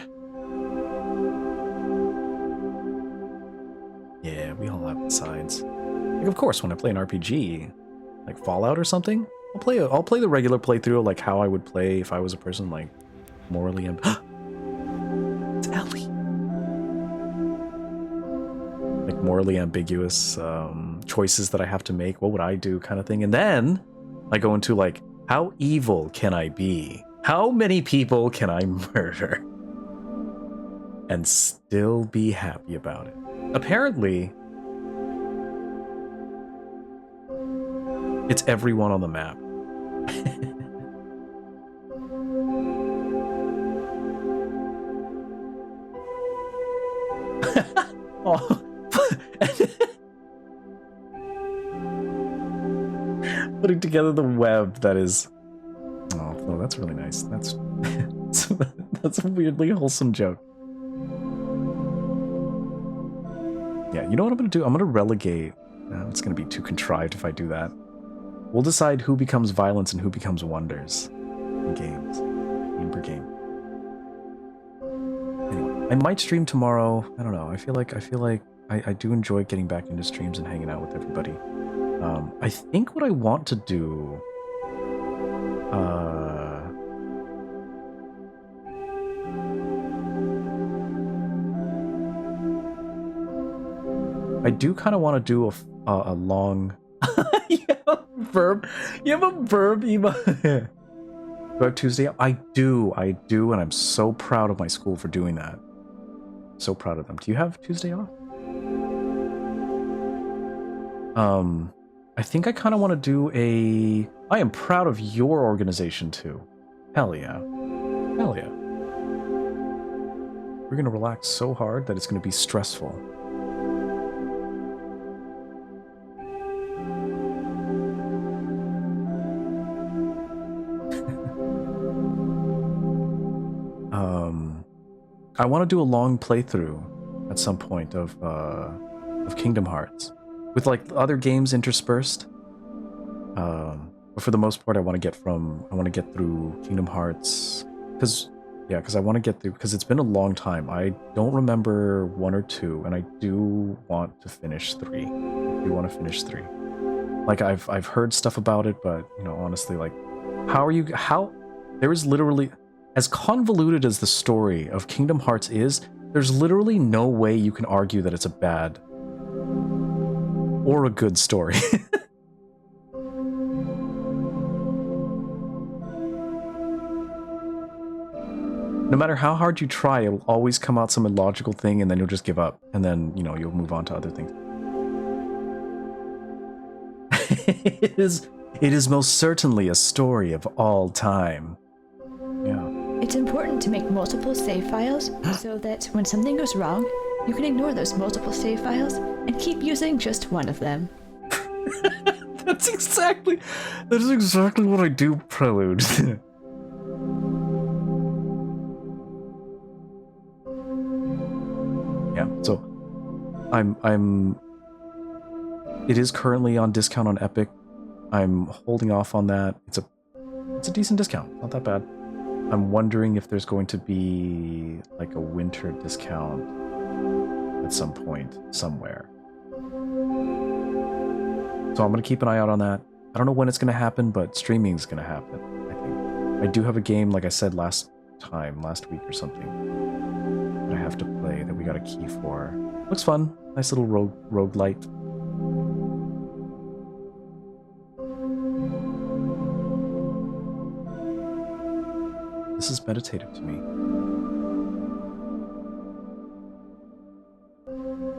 Yeah, we all have the sides. Like, of course, when I play an RPG, like Fallout or something, I'll play the regular playthrough, like how I would play if I was a person like morally it's Elly. Like morally ambiguous choices that I have to make. What would I do, kind of thing. And then I go into like, how evil can I be? How many people can I murder and still be happy about it? Apparently, it's everyone on the map. Oh. Putting together the web that is... Oh, that's really nice. That's that's a weirdly wholesome joke. Yeah, you know what I'm gonna do? I'm gonna relegate... it's gonna be too contrived if I do that. We'll decide who becomes violence and who becomes wonders in games. Game per game. Anyway, I might stream tomorrow. I don't know. I feel like I do enjoy getting back into streams and hanging out with everybody. I think what I want to do... I do kind of want to do a long... You have a verb? You have a verb, Ema? Do I have Tuesday? I do, and I'm so proud of my school for doing that. So proud of them. Do you have Tuesday off? I think I kind of want to do a... I am proud of your organization, too. Hell yeah. Hell yeah. We're going to relax so hard that it's going to be stressful. I want to do a long playthrough at some point of Kingdom Hearts. With like other games interspersed. But for the most part I want to get through Kingdom Hearts. Because I want to get through, because it's been a long time. I don't remember 1 or 2, and I do want to finish 3. I do want to finish 3. Like I've heard stuff about it, but you know, honestly, like there is literally, as convoluted as the story of Kingdom Hearts is, there's literally no way you can argue that it's a bad or a good story. No matter how hard you try, it'll always come out some illogical thing, and then you'll just give up, and then, you know, you'll move on to other things. It is most certainly a story of all time. Yeah. It's important to make multiple save files so that when something goes wrong, you can ignore those multiple save files and keep using just one of them. That is exactly what I do, Prelude. Yeah, so it is currently on discount on Epic. I'm holding off on that. It's a decent discount, not that bad. I'm wondering if there's going to be like a winter discount at some point somewhere. So I'm going to keep an eye out on that. I don't know when it's going to happen, but streaming is going to happen, I think. I do have a game, like I said last week or something, that I have to play that we got a key for. Looks fun. Nice little roguelite. This is meditative to me.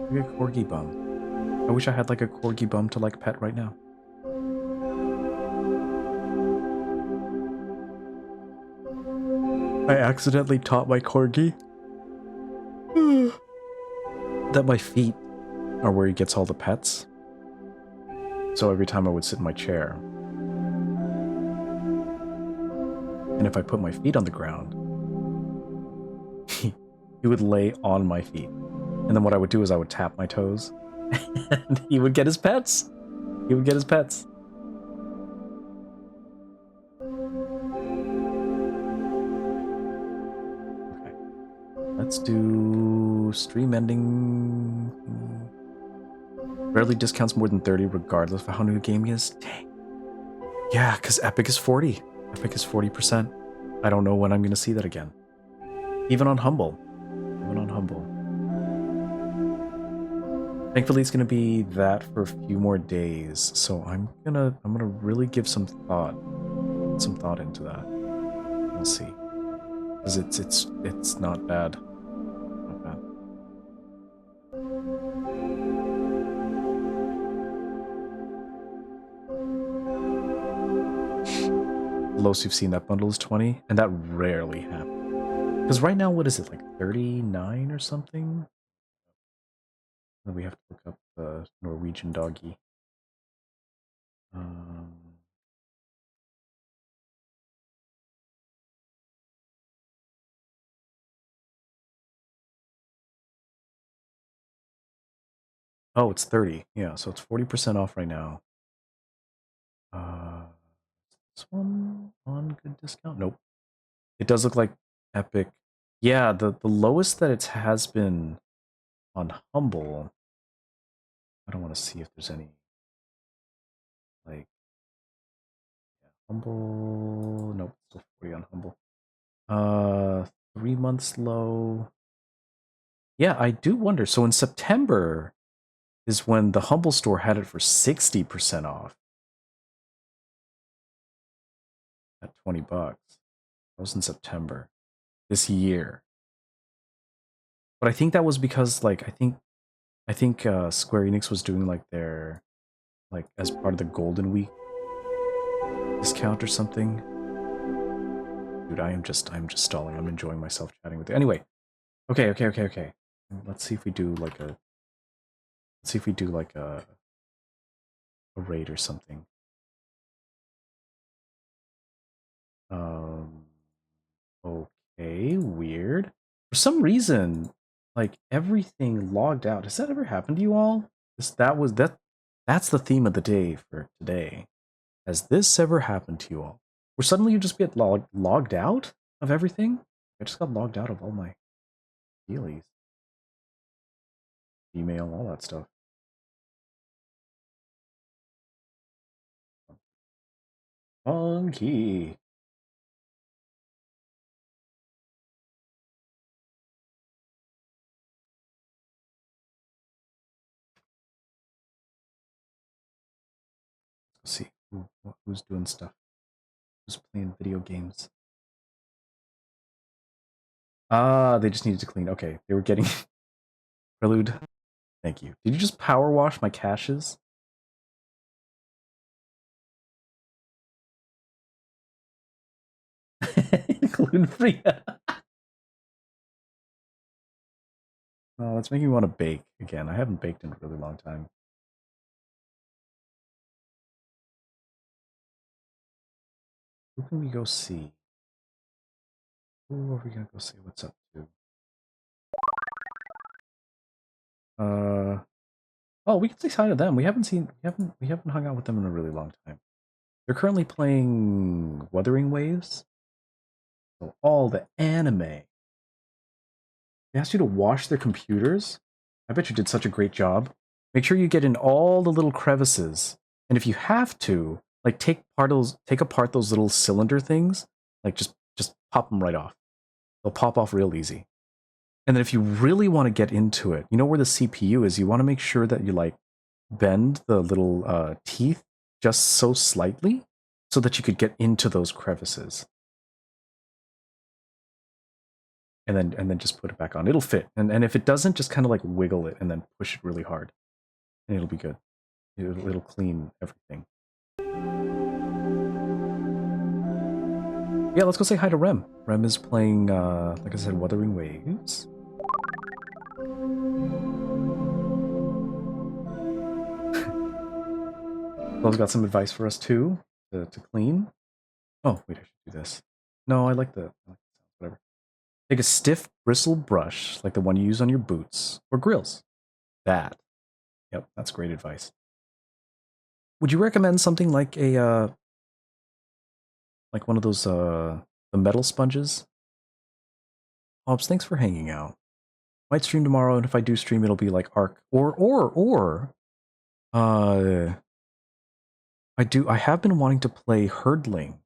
Maybe a corgi bum. I wish I had like a corgi bum to like pet right now. I accidentally taught my corgi that my feet are where he gets all the pets. So every time I would sit in my chair, and if I put my feet on the ground, he would lay on my feet. And then what I would do is I would tap my toes, and he would get his pets. He would get his pets. Okay. Let's do stream ending. Rarely discounts more than 30 regardless of how new a game is. Dang. Yeah, because Epic is 40. Epic is 40%. I don't know when I'm going to see that again. Even on Humble. Even on Humble. Thankfully, it's going to be that for a few more days, so I'm gonna really give some thought into that. We'll see, because it's not bad. Not bad. The lowest you've seen that bundle is 20, and that rarely happens. Because right now, what is it, like 39 or something? Then we have to look up the Norwegian doggy. Oh, it's 30. Yeah, so it's 40% off right now. This one on good discount? Nope. It does look like Epic. Yeah, the lowest that it has been on Humble. I don't want to see if there's any like Humble. Nope, still 40 on Humble. 3 months low. Yeah, I do wonder. So in September is when the Humble store had it for 60% off. At 20 bucks. That was in September this year. But I think that was because like I think Square Enix was doing like their like as part of the Golden Week discount or something. Dude, I'm just stalling. I'm enjoying myself chatting with you. Anyway, okay. Let's see if we do like a raid or something. Okay, weird. For some reason, like everything logged out. Has that ever happened to you all? That's the theme of the day for today. Has this ever happened to you all? Where suddenly you just get logged out of everything? I just got logged out of all my dealies. Email, all that stuff. Funky. Let's see who's doing stuff. Who's playing video games? Ah, they just needed to clean. Okay, they were getting Prelude. Thank you. Did you just power wash my caches? Gluten-free. Oh, that's making me want to bake again. I haven't baked in a really long time. Who can we go see? Who are we gonna go see what's up to? Oh, we can say hi to them. We haven't hung out with them in a really long time. They're currently playing Wuthering Waves. So all the anime. They asked you to wash their computers? I bet you did such a great job. Make sure you get in all the little crevices. And if you have to, like take apart those little cylinder things, Like just pop them right off. They'll pop off real easy. And then if you really want to get into it, you know where the CPU is, you want to make sure that you like bend the little teeth just so slightly so that you could get into those crevices. And then just put it back on. It'll fit. And if it doesn't, just kind of like wiggle it and then push it really hard. And it'll be good. It'll clean everything. Yeah, let's go say hi to Rem. Rem is playing, like I said, Wuthering Waves. Love's got some advice for us too, to clean. Oh, wait, I should do this. No, I like the whatever. Take a stiff bristle brush, like the one you use on your boots or grills. That. Yep, that's great advice. Would you recommend something like a, like one of those, the metal sponges? Hobbs, thanks for hanging out. Might stream tomorrow, and if I do stream, it'll be like Arc or I have been wanting to play Herdling.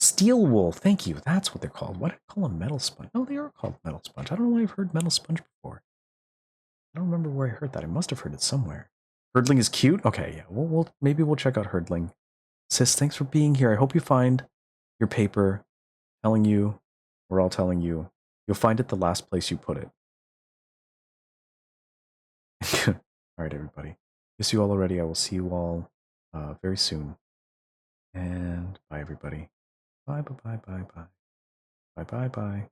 Steel wool, thank you. That's what they're called. Why did I call them metal sponge? No, they are called metal sponge. I don't know why I've heard metal sponge before. I don't remember where I heard that. I must have heard it somewhere. Herdling is cute. Okay, yeah. We'll maybe we'll check out Herdling. Sis, thanks for being here. I hope you find your paper. Telling you, we're all telling you, you'll find it the last place you put it. All right, everybody. Miss you all already. I will see you all very soon. And bye, everybody. Bye, bye, bye, bye, bye. Bye, bye, bye.